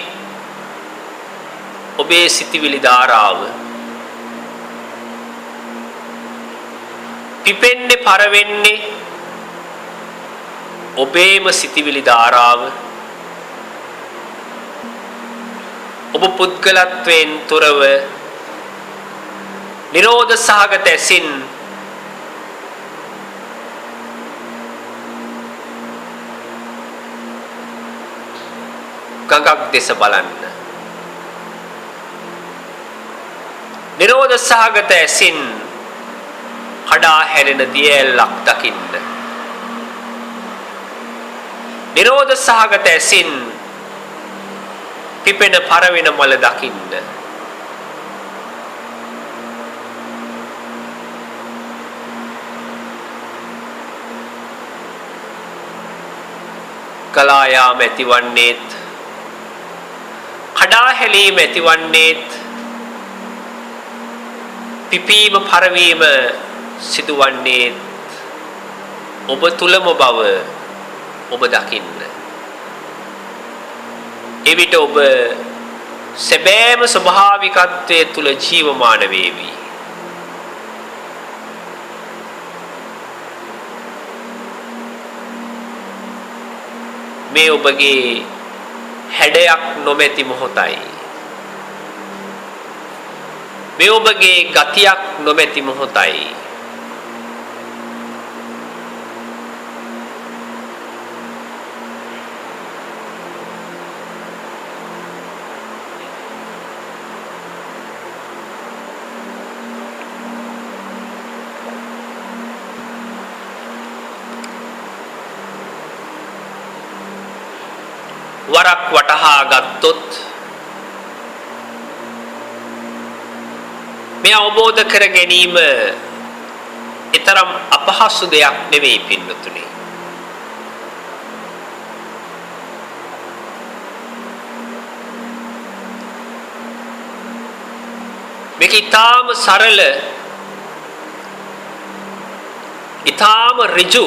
Speaker 1: ඔබේ සිතිවිලි ධාරාව. පිපෙන්නේ පරවෙන්නේ ඔබේම සිතිවිලි ධාරාව. ඔබ පුද්ගලත්වයෙන් තොරව නිරෝධ සහගත ඇසින් ගඟක් දෙස බලන්න. නිරෝධ සහගත ඇසින් කඩා හැරෙන දියැලක් දකින්න. නිරෝධ සහගත ඇසින් පිපෙන පරවෙන මල දකින්න. ගලා යාම ඇතිවන්නේත් කඩා හැලීම ඇතිවන්නේත් පිපීම පරවීම සිදුවන්නේත් ඔබ තුලම බව ඔබ දකින්න. එවිට ඔබ සැබෑම ස්වභාවිකත්වයේ තුල ජීවමාන වේවි. මේ ඔබගේ හැඩයක් නොමැති මොහොතයි. මේ ඔබගේ ගතියක් නොමැති මොහොතයි. වරක් වටහා ගත්තොත් මේ අවබෝධ කර ගැනීම ඊතරම් අපහසු දෙයක් නෙවෙයි පින්නතුනි. මේක ඊටාම සරල ඊටාම ඍජු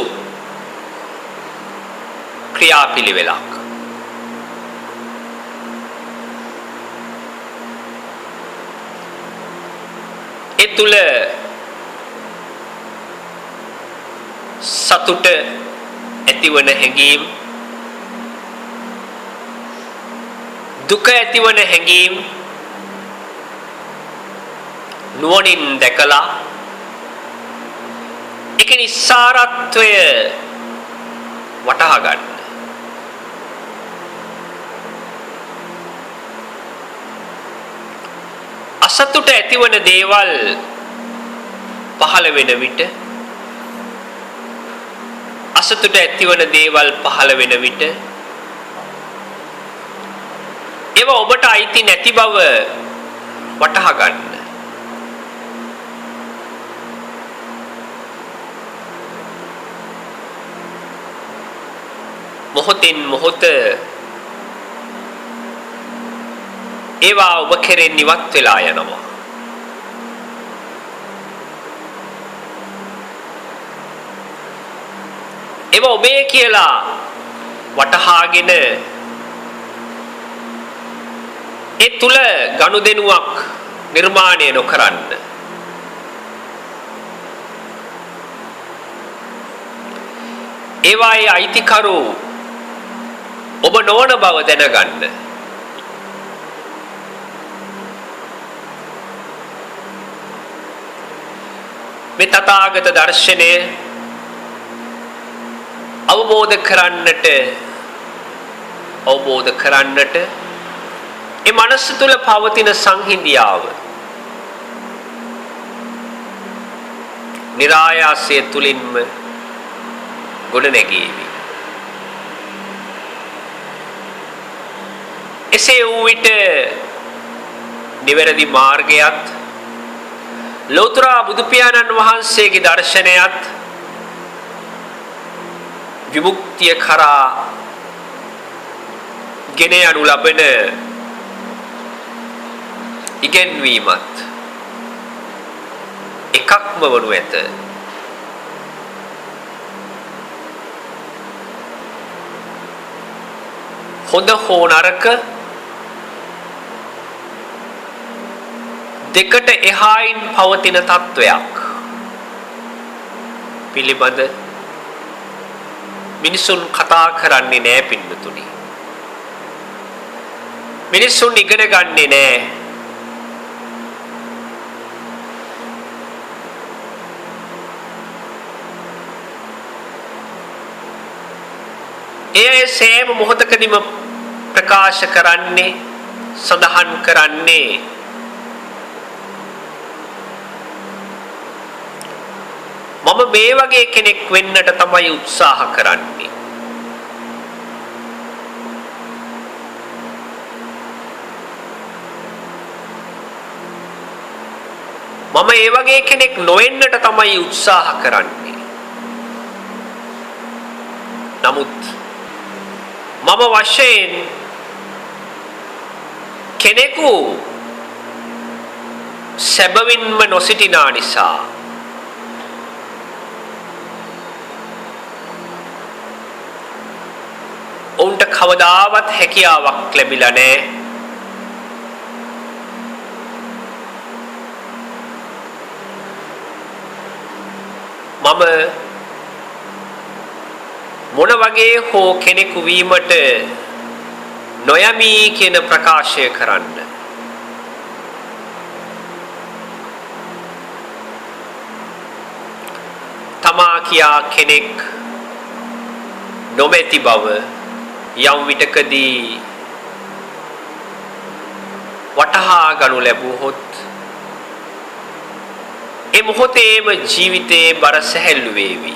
Speaker 1: ක්‍රියාපිළිවෙලක්. ඒ තුල සතුට ඇතිවන හැඟීම්, දුක ඇතිවන හැඟීම්, නුවණින් දැකලා ඒකේ නිස්සාරත්වය වටහා ගන්න. අසතුට ඇතිවන දේවල් පහළ වෙන විට අසතුට ඇතිවන දේවල් පහළ වෙන විට ඒවා ඔබට අයිති නැති බව වටහා ගන්න. මොහොතින් මොහොත ඒවා ඔබ කෙරෙන් ඉවත් වෙලා යනවා. ඒවා ඔබේ කියලා වටහාගෙන ඒ තුල ගනුදෙනුවක් නිර්මාණය නොකරන්න. ඒවායේ අයිතිකරු ඔබ නොවන බව දැනගන්න. මේ තථාගත දර්ශනය අවබෝධ කරන්නට ඒ මනස තුල පවතින සංහිඳියාව નિરાයාසය තුලින්ම ගොඩනැගීවි. එසේ වූ විට නිවැරදි මාර්ගයත් ලෝතර බුදු පියාණන් වහන්සේගේ දර්ශනයත් විමුක්තිය කරා ගෙන යනු ලබන ඉගෙනීමත් එකක්ම වනු ඇත. හොඳ හෝ නරක දෙකට එහායින් පවතින තත්වයක් පිළිබඳ මිනිසුන් කතා කරන්නේ නැහැ පින්වතුනි. මිනිසුන් ඉගෙන ගන්නේ නැහැ. ඒ සෑම මොහොතකදීම ප්‍රකාශ කරන්නේ සඳහන් කරන්නේ මම මේ වගේ කෙනෙක් වෙන්නට තමයි උත්සාහ කරන්නේ. මම ඒ වගේ කෙනෙක් නොවෙන්නට තමයි උත්සාහ කරන්නේ. නමුත් මම වශයෙන් කෙනෙකු සැබවින්ම නොසිටිනා නිසා ඔවුන්ට කවදාවත් හැකියාවක් ලැබිලා නැහැ. මම මොන වගේ හෝ කෙනෙකු වීමට නොයමි කියන ප්‍රකාශය කරන්න. තමා කියා කෙනෙක් නොමැති බව යම් විටකදී වටහා ගනු ලැබුවොත් ඒ මොහොතේම ජීවිතේ බර සැහැල්ලු වේවි.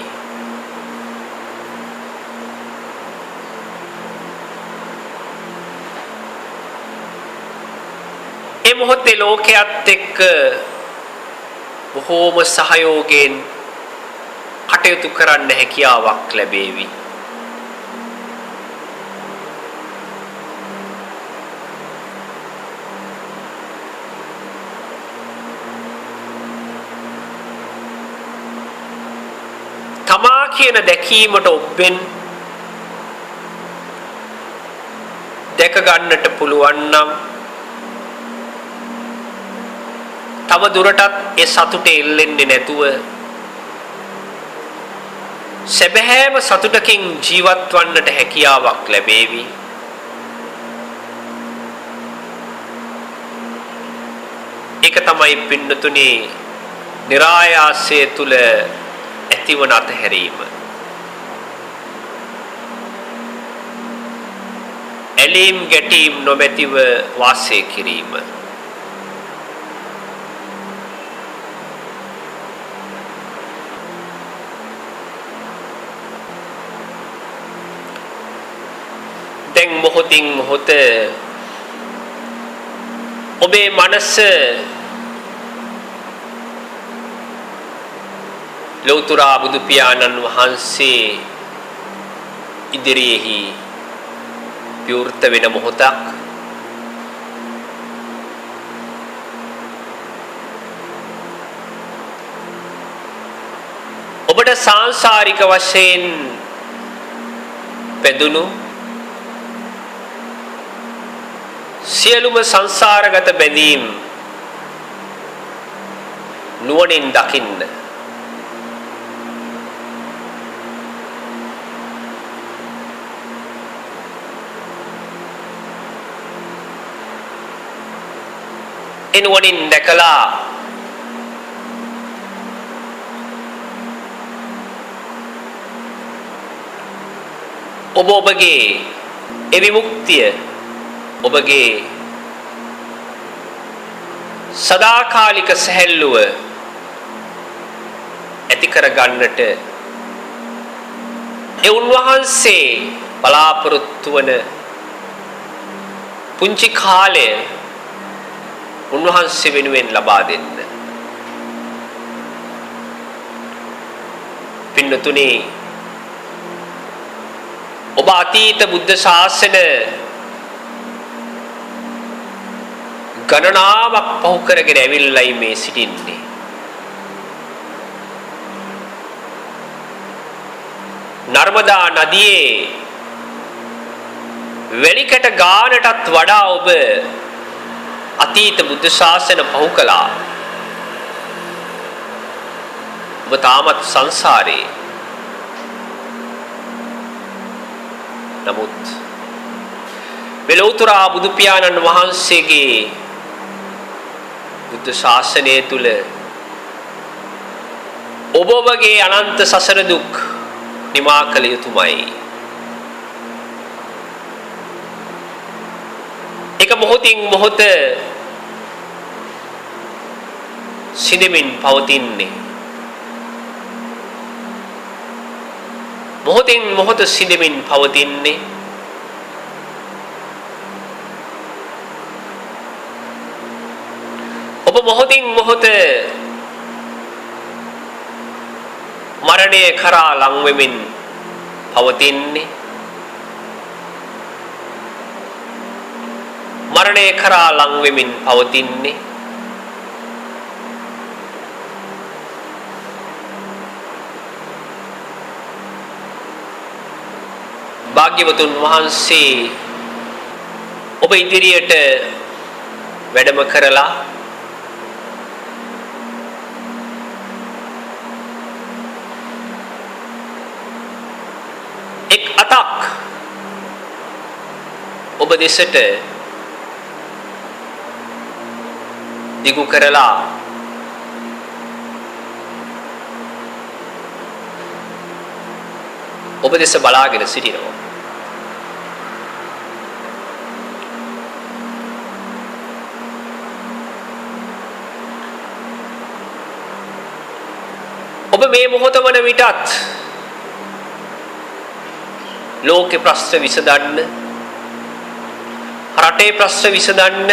Speaker 1: ඒ මොහොතේ ලෝකයේත් එක්ක බොහෝම සහයෝගයෙන් කටයුතු කරන්න හැකියාවක් ලැබේවි. තමා කියන දැකීමට ඔබෙන් දැක ගන්නට පුළුවන් නම් තව දුරටත් ඒ සතුට එල්ලෙන්නේ නැතුව සැබෑම සතුටකින් ජීවත් වන්නට හැකියාවක් ලැබේවි. ඒක තමයි පින්නතුනි નિરાයාසය තුල ඇතිවන අතහැරීම. ඇලීම් ගැටීම් නොමැතිව වාසය කිරීම. දැන් මොහොතින් මොහොත ඔබේ මනස ලෞතර බුදු පියාණන් වහන්සේ ඉදිරියේහි විවෘත වෙන මොහොතක්. ඔබට සාංශාරික වශයෙන් පැදුණු සියලුම සංසාරගත බැඳීම් නුවණින් දකින්න. එනුවණින් දැකලා ඔබ ඔබගේ විමුක්තිය ඔබගේ සදාකාලික සැහැල්ලුව ඇති කර ගන්නට ඒ උන්වහන්සේ බලාපොරොත්තු වන පුංචි කාලය උන්වහන්සේ වෙනුවෙන් ලබා දෙන්න. පින්නතුනි ඔබ අතීත බුද්ධ ශාසන ගණනාවක් පහු කරගෙන ඇවිල්ලායි මේ සිටින්නේ. නර්මදා නදියේ වැලිකට ගානටත් වඩා ඔබ අතීත බුද්ධ ශාසන පහු කළා. ඔබ තාමත් සංසාරේ. නමුත් ලෞතර බුදු පියාණන් වහන්සේගේ බුද්ධ ශාසනය තුල ඔබ ඔබගේ අනන්ත සසර දුක් නිමා කළ යුතුමයි. එක මොහොතින් මොහොත සිඳමින් පවතින්නේ. මොහොතින් මොහොත සිඳමින් පවතින්නේ. ඔබ මොහොතින් මොහොත මරණය කරා ලං වෙමින් පවතින්නේ. මරණය කරා ලං වෙමින් පවතින්නේ. භාග්‍යවතුන් වහන්සේ ඔබ ඉදිරියට වැඩම කරලා එක් අතක් ඔබ දෙසට දිගු කරලා ඔබ දෙස බලාගෙන සිටිනවා. ඔබ මේ මොහොත වන විටත් ලෝකේ ප්‍රශ්න විසඳන්න, රටේ ප්‍රශ්න විසඳන්න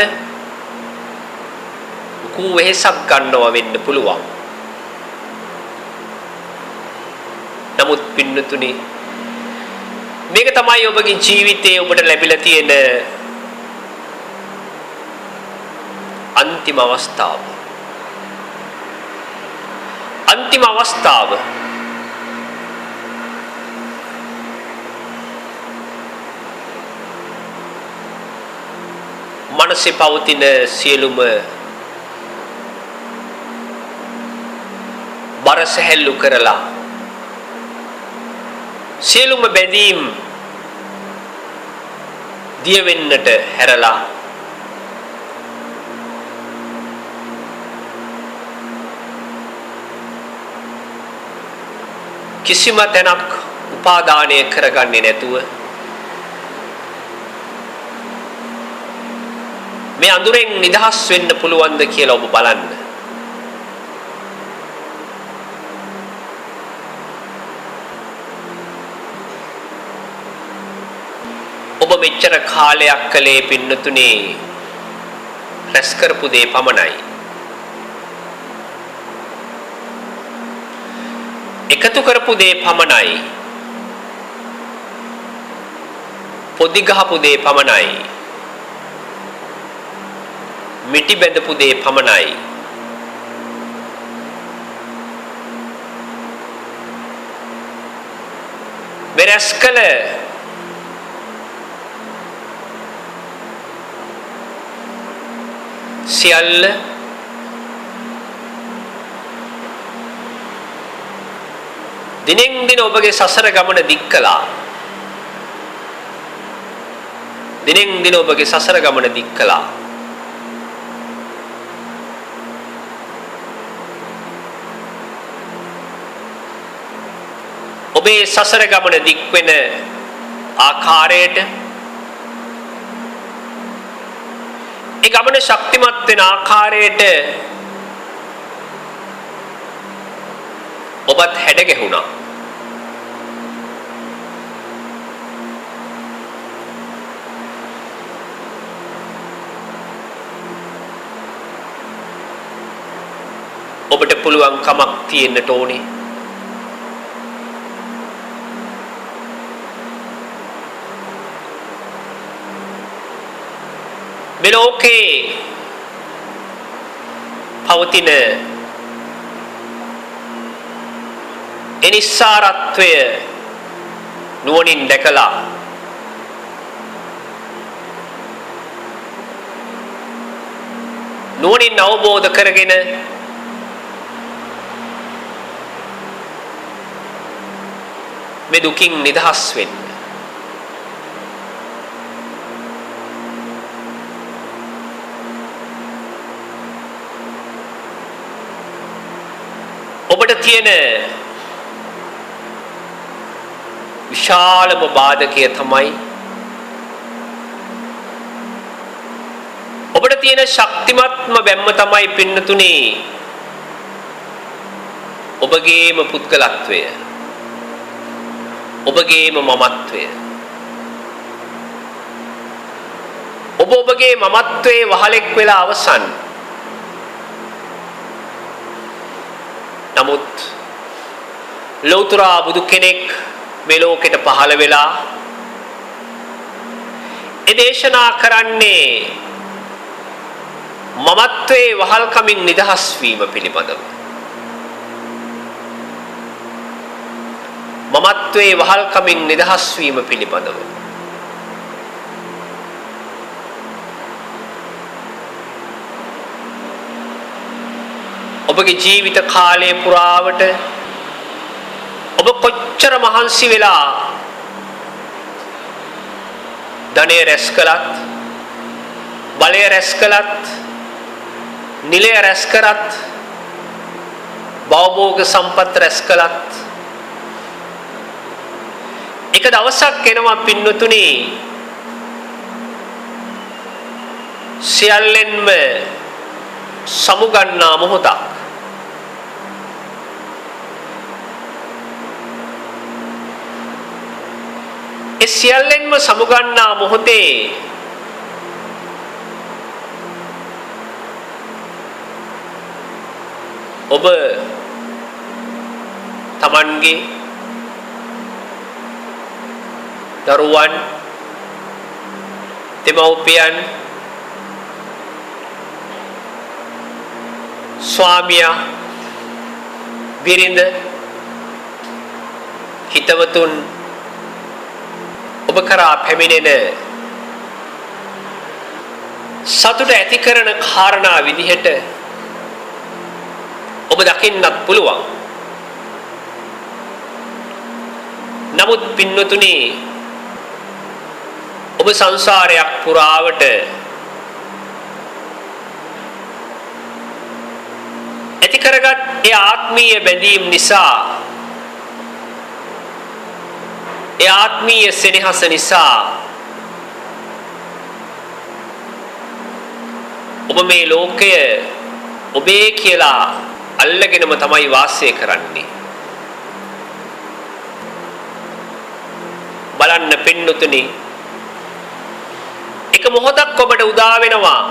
Speaker 1: කු වෙහසක් ගන්නවා වෙන්න පුළුවන්. නමුත් පින්නතුනි මේක තමයි ඔබගේ ජීවිතයේ ඔබට ලැබිලා තියෙන අන්තිම අවස්ථාව. අන්තිම අවස්ථාව. මනසේ පවතින සියලුම බර සැහැල්ලු කරලා සියලුම බැඳීම් දිය වෙන්නට හැරලා කිසිම තැනක් උපාදානය කරගන්නේ නැතුව මේ අඳුරෙන් නිදහස් වෙන්න පුළුවන්ද කියලා ඔබ බලන්න. ඔබ මෙච්චර කාලයක් කලේ පින්නතුනේ රැස් කරපු දේ පමණයි. එකතු කරපු දේ පමණයි. පොඩි ගහපු දේ පමණයි. මිටි බැඳපු දේ පමණයි. මෙරැස් කළ සියල්ල දිනෙන් දින ඔබගේ සසර ගමන දික් කළා. දිනෙන් දින ඔබගේ සසර ගමන දික් කළා. ඔබේ සසර ගමන දික් වෙන ආකාරයට ඒ ගමන ශක්තිමත් වෙන ආකාරයට ඔබත් හැඩ ගැහුණා. ඔබට පුළුවන් කමක් තියෙන්නට ඕනේ. මේ ලෝකේ පවතින එනිස්සාරත්වය නුවණින් දැකලා නුවණින් අවබෝධ කරගෙන මේ දුකින් නිදහස් වෙන්න. ඔබට තියෙන විශාලම බාධකය තමයි ඔබට තියෙන ශක්තිමත්ම බැම්ම තමයි පින්නතුනේ ඔබගේම පුද්ගලත්වය, ඔබගේම මමත්වය. ඔබගේ මමත්වයේ වහලෙක් වෙලා අවසන්. නමුත් ලෞතර බුදු කෙනෙක් මේ ලෝකෙට පහළ වෙලා ඒ දේශනා කරන්නේ මමත්වයේ වහල්කමින් නිදහස් වීම පිළිබඳව. මමත්වයේ වහල්කමින් නිදහස් වීම පිළිබඳව. ඔබගේ ජීවිත කාලය පුරාවට ඔබ කොච්චර මහන්සි වෙලා ධනය රැස් කළත්, බලය රැස් කළත්, නිලය රැස් කරත්, භවභෝග සම්පත් රැස් කළත්, එක දවසක් එනවා පින්නතුනි සියල්ලෙන්ම සමුගන්නා මොහොතක්. ඒ සියල්ලෙන්ම සමුගන්නා මොහොතේ ඔබ තමන්ගේ දරුවන්, දෙමව්පියන්, ස්වාමියා, බිරිඳ, හිතවතුන් ඔබ කරා පැමිණෙන සතුට ඇති කරන කාරණා විදිහට ඔබ දකින්නත් පුළුවන්. නමුත් පින්නතුනි ඔබ සංසාරයක් පුරාවට ඇති කරගත් ඒ ආත්මීය බැඳීම් නිසා ඒ ආත්මීය සෙනෙහස නිසා ඔබ මේ ලෝකය ඔබේ කියලා අල්ලගෙනම තමයි වාසය කරන්නේ. බලන්න පින්නතුනි, එක මොහොතක් ඔබට උදා වෙනවා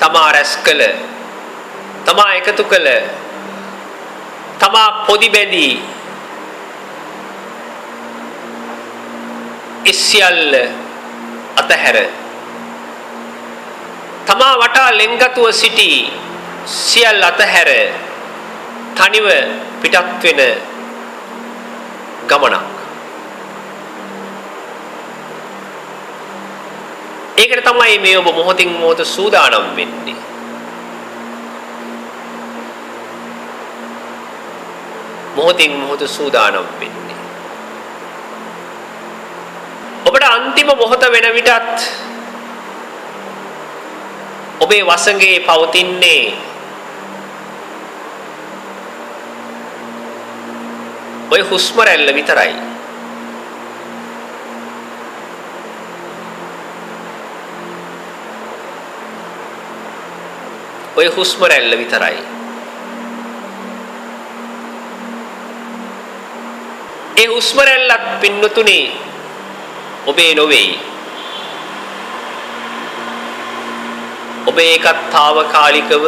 Speaker 1: තමා රැස් කළ, තමා එකතු කළ, තමා පොදි බැඳී ඉස්සියල්ල අතහැර තමා වටා ලෙන්ගතුව සිටි සියල්ල අතහැර තනිව පිටත් වෙන ගමනක්. ඒකට තමයි මේ ඔබ මොහොතින් මොහොත සූදානම් වෙන්නේ. මොහොතින් මොහොත සූදානම් වෙන්නේ. ඔබට අන්තිම මොහොත වෙන විටත් ඔබේ වසඟේ පවතින්නේ ඔය හුස්ම රැල්ල විතරයි. ඔය හුස්ම රැල්ල විතරයි. ඒ හුස්ම රැල්ලත් පින්නතුනේ ඔබේ නොවේයි. ඔබ ඒකත් తాවකාලිකව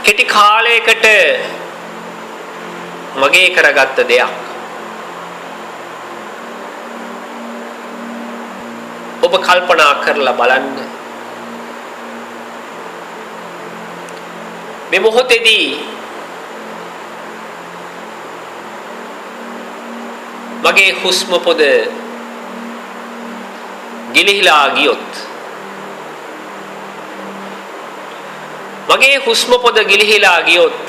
Speaker 1: කෙටි කාලයකට මගේ කරගත්ත දෙයක්. ඔබ කල්පනා කරලා බලන්න, මේ මොහොතේදී මගේ හුස්ම පොද ගිලිහිලා ගියොත්, මගේ හුස්ම පොද ගිලිහිලා ගියොත්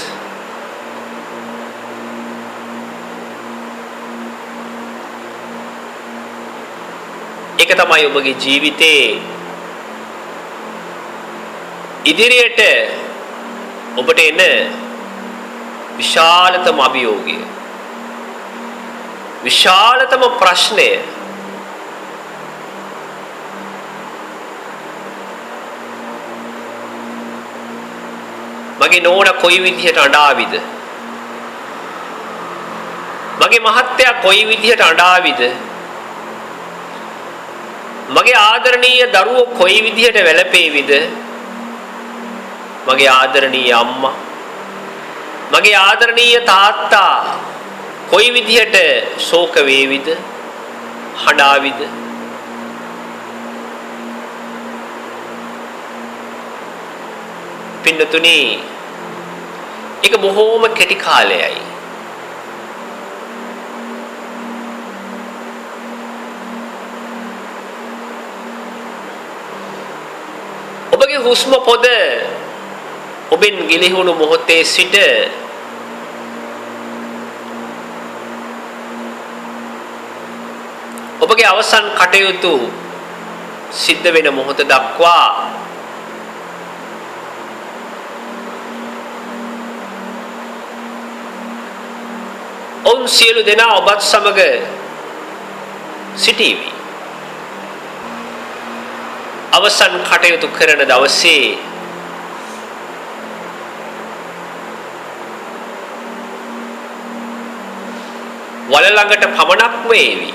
Speaker 1: ඒක තමයි ඔබගේ ජීවිතේ ඉදිරියට ඔබට එන විශාලතම අභියෝගය, විශාලතම ප්‍රශ්නය. මගේ නෝනා කොයි විදිහට අඬාවිද, මගේ මහත්තයා කොයි විදිහට අඬාවිද, මගේ ආදරණීය දරුවෝ කොයි විදිහට වැළපේවිද, මගේ ආදරණීය අම්මා, මගේ ආදරණීය තාත්තා කොයි විදිහට ශෝක වේවිද, හඬාවිද. පින්නතුනි, ඒක බොහෝම කෙටි කාලයයි. ඔබගේ හුස්ම පොද ඔබෙන් ගිලිහුණු මොහොතේ සිට ඔබගේ අවසන් කටයුතු සිද්ධ වෙන මොහොත දක්වා ඔවුන් සියලු දෙනා ඔබත් සමග සිටීවි. අවසන් කටයුතු කරන දවසේ වල ළඟට පමණක්ම ඒවි.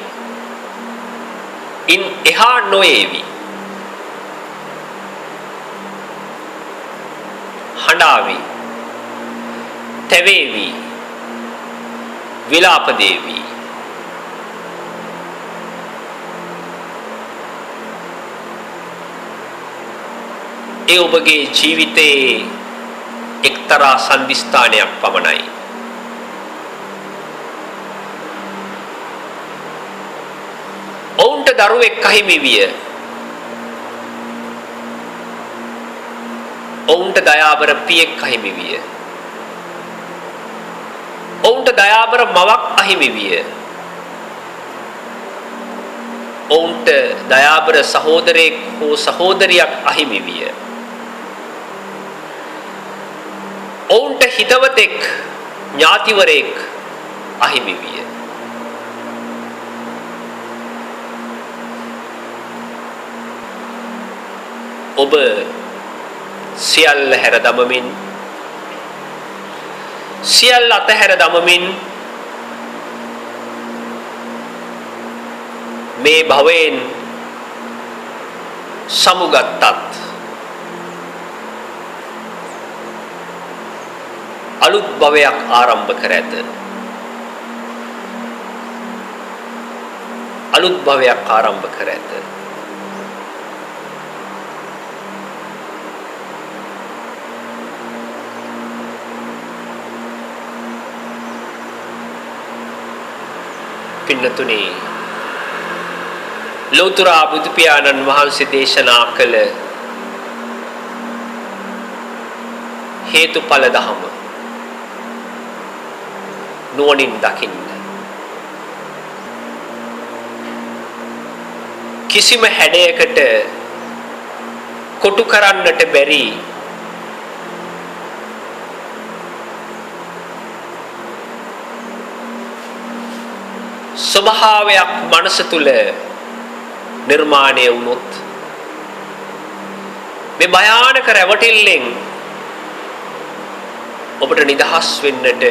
Speaker 1: ඉන් එහා නොඒවි. හඬාවි, තැවේවි, විලාප දේවි. ඒ ඔබගේ ජීවිතයේ එක්තරා සම්දිස්ථානයක් පමණයි. ඔවුන්ට දරුවෙක් අහිමි විය. ඔවුන්ට දයාබර පියෙක් අහිමි විය. ඔවුන්ට දයාබර මවක් අහිමි විය. ඔවුන්ට දයාබර සහෝදරයෙක් හෝ සහෝදරියක් අහිමි විය. ඔවුන්ට හිතවතෙක්, ඥාතිවරයෙක් අහිමි විය. ඔබ සියල්ල හැර දමමින් සියල්ල අතහැර දමමින් මේ භවයෙන් සමුගත්තත් අලුත් භවයක් ආරම්භ කර ඇත. අලුත් භවයක් ආරම්භ කර ඇත. පින්නතුනි, ලෝතර බුදු පියාණන් වහන්සේ දේශනා කළ හේතුඵල ධම නුවණින් දකින්න. කිසිම හැඩයකට කොටු කරන්නට බැරි ස්වභාවයක් මනස තුල නිර්මාණය වුණොත් මේ භයානක රැවටිල්ලෙන් ඔබට නිදහස් වෙන්නට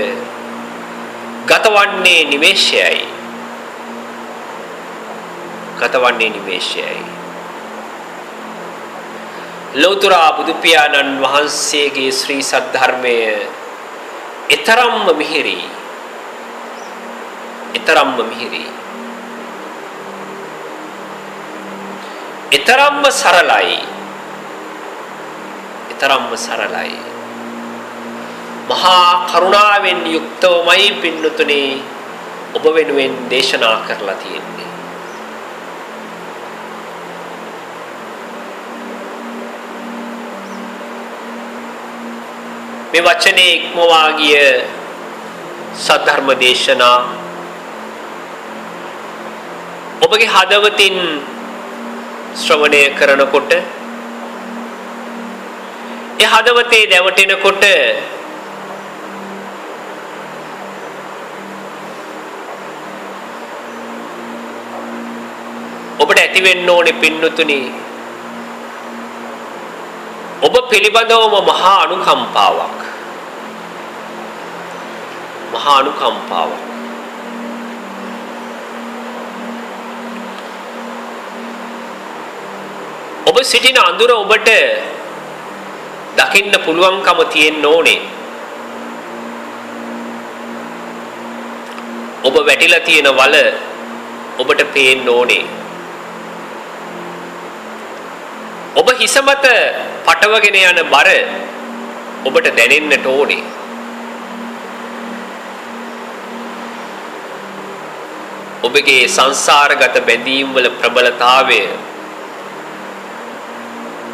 Speaker 1: ගතවන්නේ නිමේෂයයි. ගතවන්නේ නිමේෂයයි. ලෞතර බුදු පියාණන් වහන්සේගේ ශ්‍රී සද්ධර්මය ඊතරම්ම මිහිරි, ඊතරම්ම මිහිරි, ඊතරම්ම සරලයි, ඊතරම්ම සරලයි. මහා කරුණාවෙන් යුක්තවමයි පින්නතුනි ඔබ වෙනුවෙන් දේශනා කරලා තියෙන්නේ. මේ වචනේ ඉක්මවා ගිය සද්ධර්ම දේශනා ඔබගේ හදවතින් ශ්‍රවණය කරනකොට, ඒ හදවතේ දැවටෙනකොට ඔබට ඇති වෙන්න ඕනේ පින්නතුනි ඔබ පිළිබඳවම මහා අනුකම්පාවක්. මහා අනුකම්පාවක්. ඔබ සිටින අඳුර ඔබට දකින්න පුළුවන්කම තියෙන්න ඕනේ. ඔබ වැටිලා තියෙන වල ඔබට පේන්න ඕනේ. ඔබ හිස මත පටවගෙන යන බර ඔබට දැනෙන්නට ඕනේ. ඔබගේ සංසාරගත බැඳීම් වල ප්‍රබලතාවය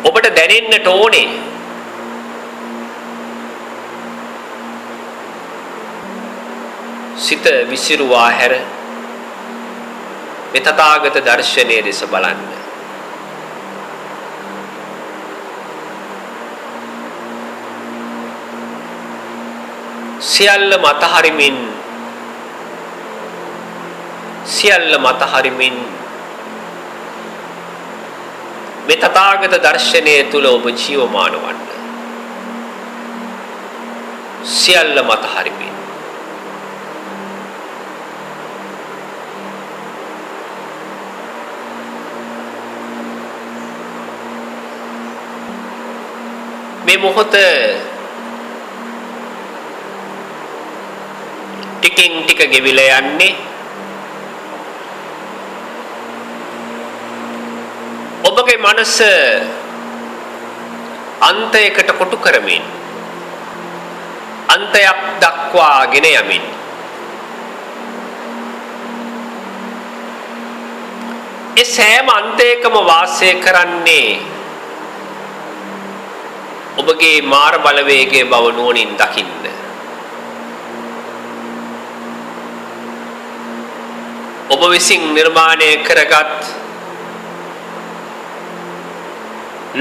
Speaker 1: ඔබට දැනෙන්නට ඕනේ. සිත විසිරුවා හැර මේ තථාගත දර්ශනයේ දෙස බලන්න. සියල්ල මත හරිමින් මේ තථාගත දර්ශනය තුල ඔබ ජීවමාන වන්න. සියල්ල මත හරිමින් මේ මොහොත ටිකින් ටික ගෙවිලා යන්නේ ඔබගේ මනස අන්තයකට කොටු කරමින්, අන්තයක් දක්වාගෙන යමින්. ඒ සෑම අන්තයකම වාසය කරන්නේ ඔබගේ මාර බලවේගයේ බව නුවණින් දකින්න. ඔබ විසින් නිර්මාණය කරගත්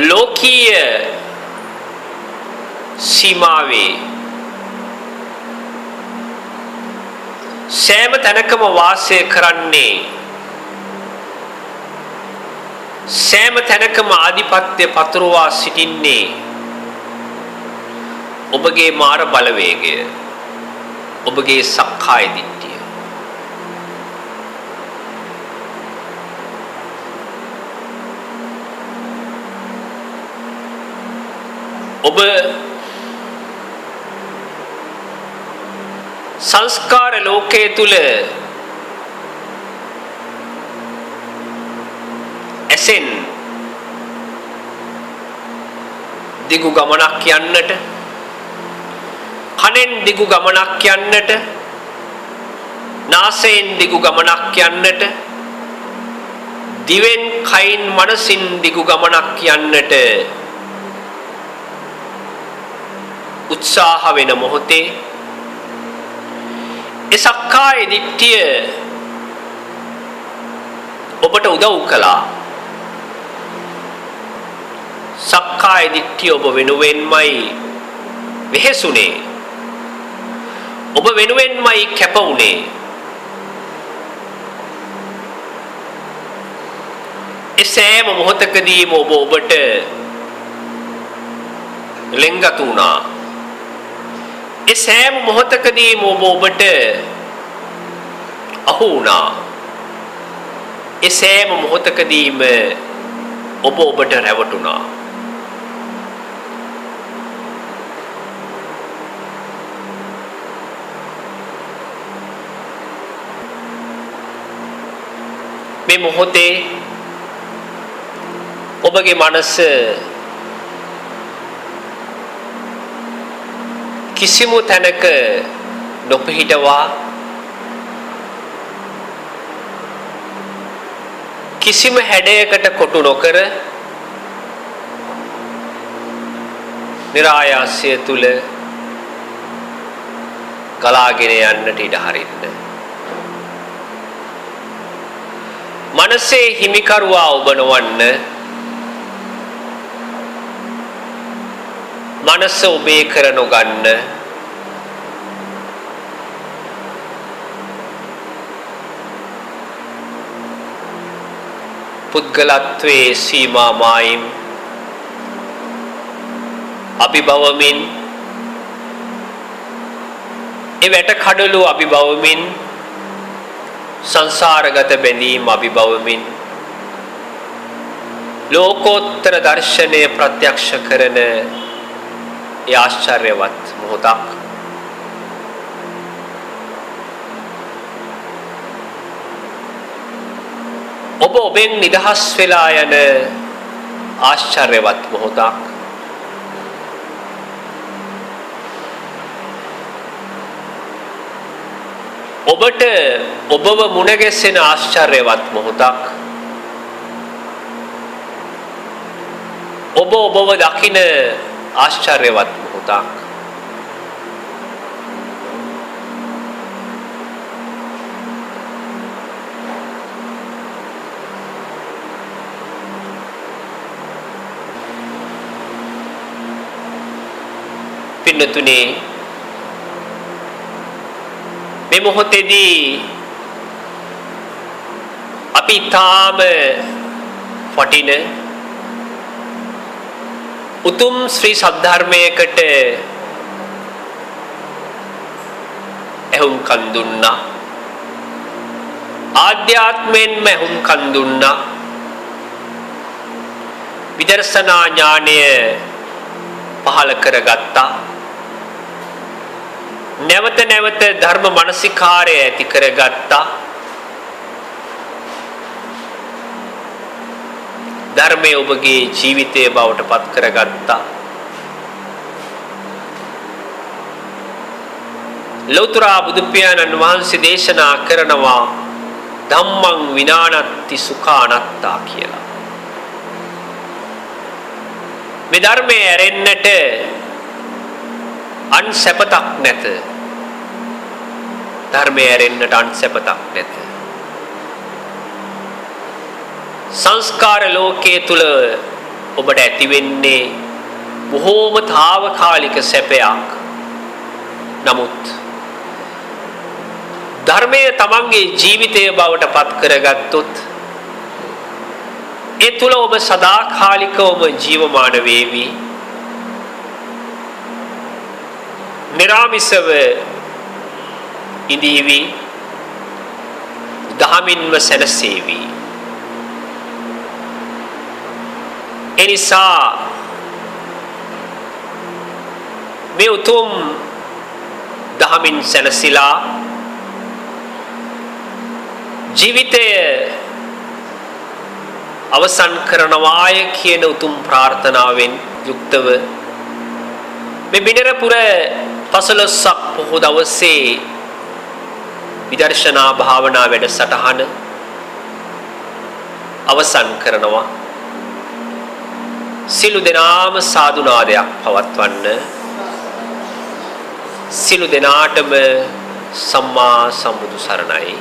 Speaker 1: ලෝකීය සීමාවේ සෑම තැනකම වාසය කරන්නේ සෑම තැනකම ආධිපත්‍ය පතුරවා සිටින්නේ ඔබගේ මාර බලවේගය, ඔබගේ සක්කාය දිට්ඨිය. ඔබ සංස්කාර ලෝකයේ තුල ඇසෙන් දිගු ගමනක් යන්නට, කනෙන් දිගු ගමනක් යන්නට, නාසයෙන් දිගු ගමනක් යන්නට, දිවෙන් කයින් මනසින් දිගු ගමනක් යන්නට උත්සාහ වෙන මොහොතේ ඒ සක්කාය දිට්ඨිය ඔබට උදව් කළා. සක්කාය දිට්ඨිය ඔබ වෙනුවෙන්මයි වෙහෙසුනේ, ඔබ වෙනුවෙන්මයි කැප වුනේ. ඒ සෑම මොහොතකදීම ඔබට ලෙන්ගතු වුණා. ඒ සෑම මොහොතකදීම ඔබට අහු වුණා. ඒ සෑම මොහොතකදීම ඔබට රැවටුණා. මේ මොහොතේ ඔබගේ මනස කිසිම තැනක නොපිහිටවා, කිසිම හැඩයකට කොටු නොකර නිරායාසය තුල ගලාගෙන යන්නට ඉඩ හරින්න. මනසේ හිමිකරුවා ඔබ නොවන්න, මනස ඔබේ කර නොගන්න, පුද්ගලත්වයේ සීමා මායිම් අභිභවමින්, ඒ වැට කඩළු අභිභවමින්, සංසාරගත බැඳීම් අභිභවමින් ලෝකෝත්තර දර්ශනය ප්‍රත්‍යක්ෂ කරන ඒ ආශ්චර්යවත් මොහොතක් ඔබ ඔබෙන් නිදහස් වෙලා යන ආශ්චර්යවත් මොහොතක්. ඔබට ඔබව මුණ ගැසෙන ආශ්චර්යවත් මොහොතක්. ඔබ ඔබව දකින ආශ්චර්යවත් මොහොතක්. පින්නතුනේ, මේ මොහොතේදී අපි තාම වටින උතුම් ශ්‍රී සද්ධර්මයකට එහුම්කන් දුන්නා. ආධ්‍යාත්මයෙන්ම එහුම්කන් දුන්නා. විදර්ශනා ඥානය පහළ කරගත්තා. නැවත නැවත ධර්ම මානසිකාරය ඇති කරගත්තා. ධර්මය ඔබගේ ජීවිතය බවට පත් කරගත්තා. ලෞතර බුදු පියාණන් වහන්සේ දේශනා කරනවා ධම්මං විනානත්ති සුඛානත්තා කියලා. මේ ධර්මයේ ඇරෙන්නට අන්සැපතක් නැත. ධර්මයේ ඇරෙන්නට අන්සැපතක් නැත. සංස්කාර ලෝකයේ තුල ඔබට ඇති වෙන්නේ බොහෝම తాවකාලික සැපයක්. නමුත් ධර්මයේ තමන්ගේ ජීවිතය බවට පත් කරගත්තොත් ඒ තුල ඔබ සදාකාලිකවම ජීවමාන වේවි. නිරාමිසව ඉදීවි. දහමින්ම සැනසේවි. එනිසා මේ උතුම් දහමින් සැනසීලා ජීවිතය අවසන් කරනවාය කියන උතුම් ප්‍රාර්ථනාවෙන් යුක්තව මේ බිනරපුර 15ක් පොහොය දවසේ විදර්ශනා භාවනා වැඩසටහන අවසන් කරනවා. සිළු දෙනාම සාදුනාදයක් පවත්වන්න. සිළු දෙනාටම සම්මා සම්බුදු සරණයි.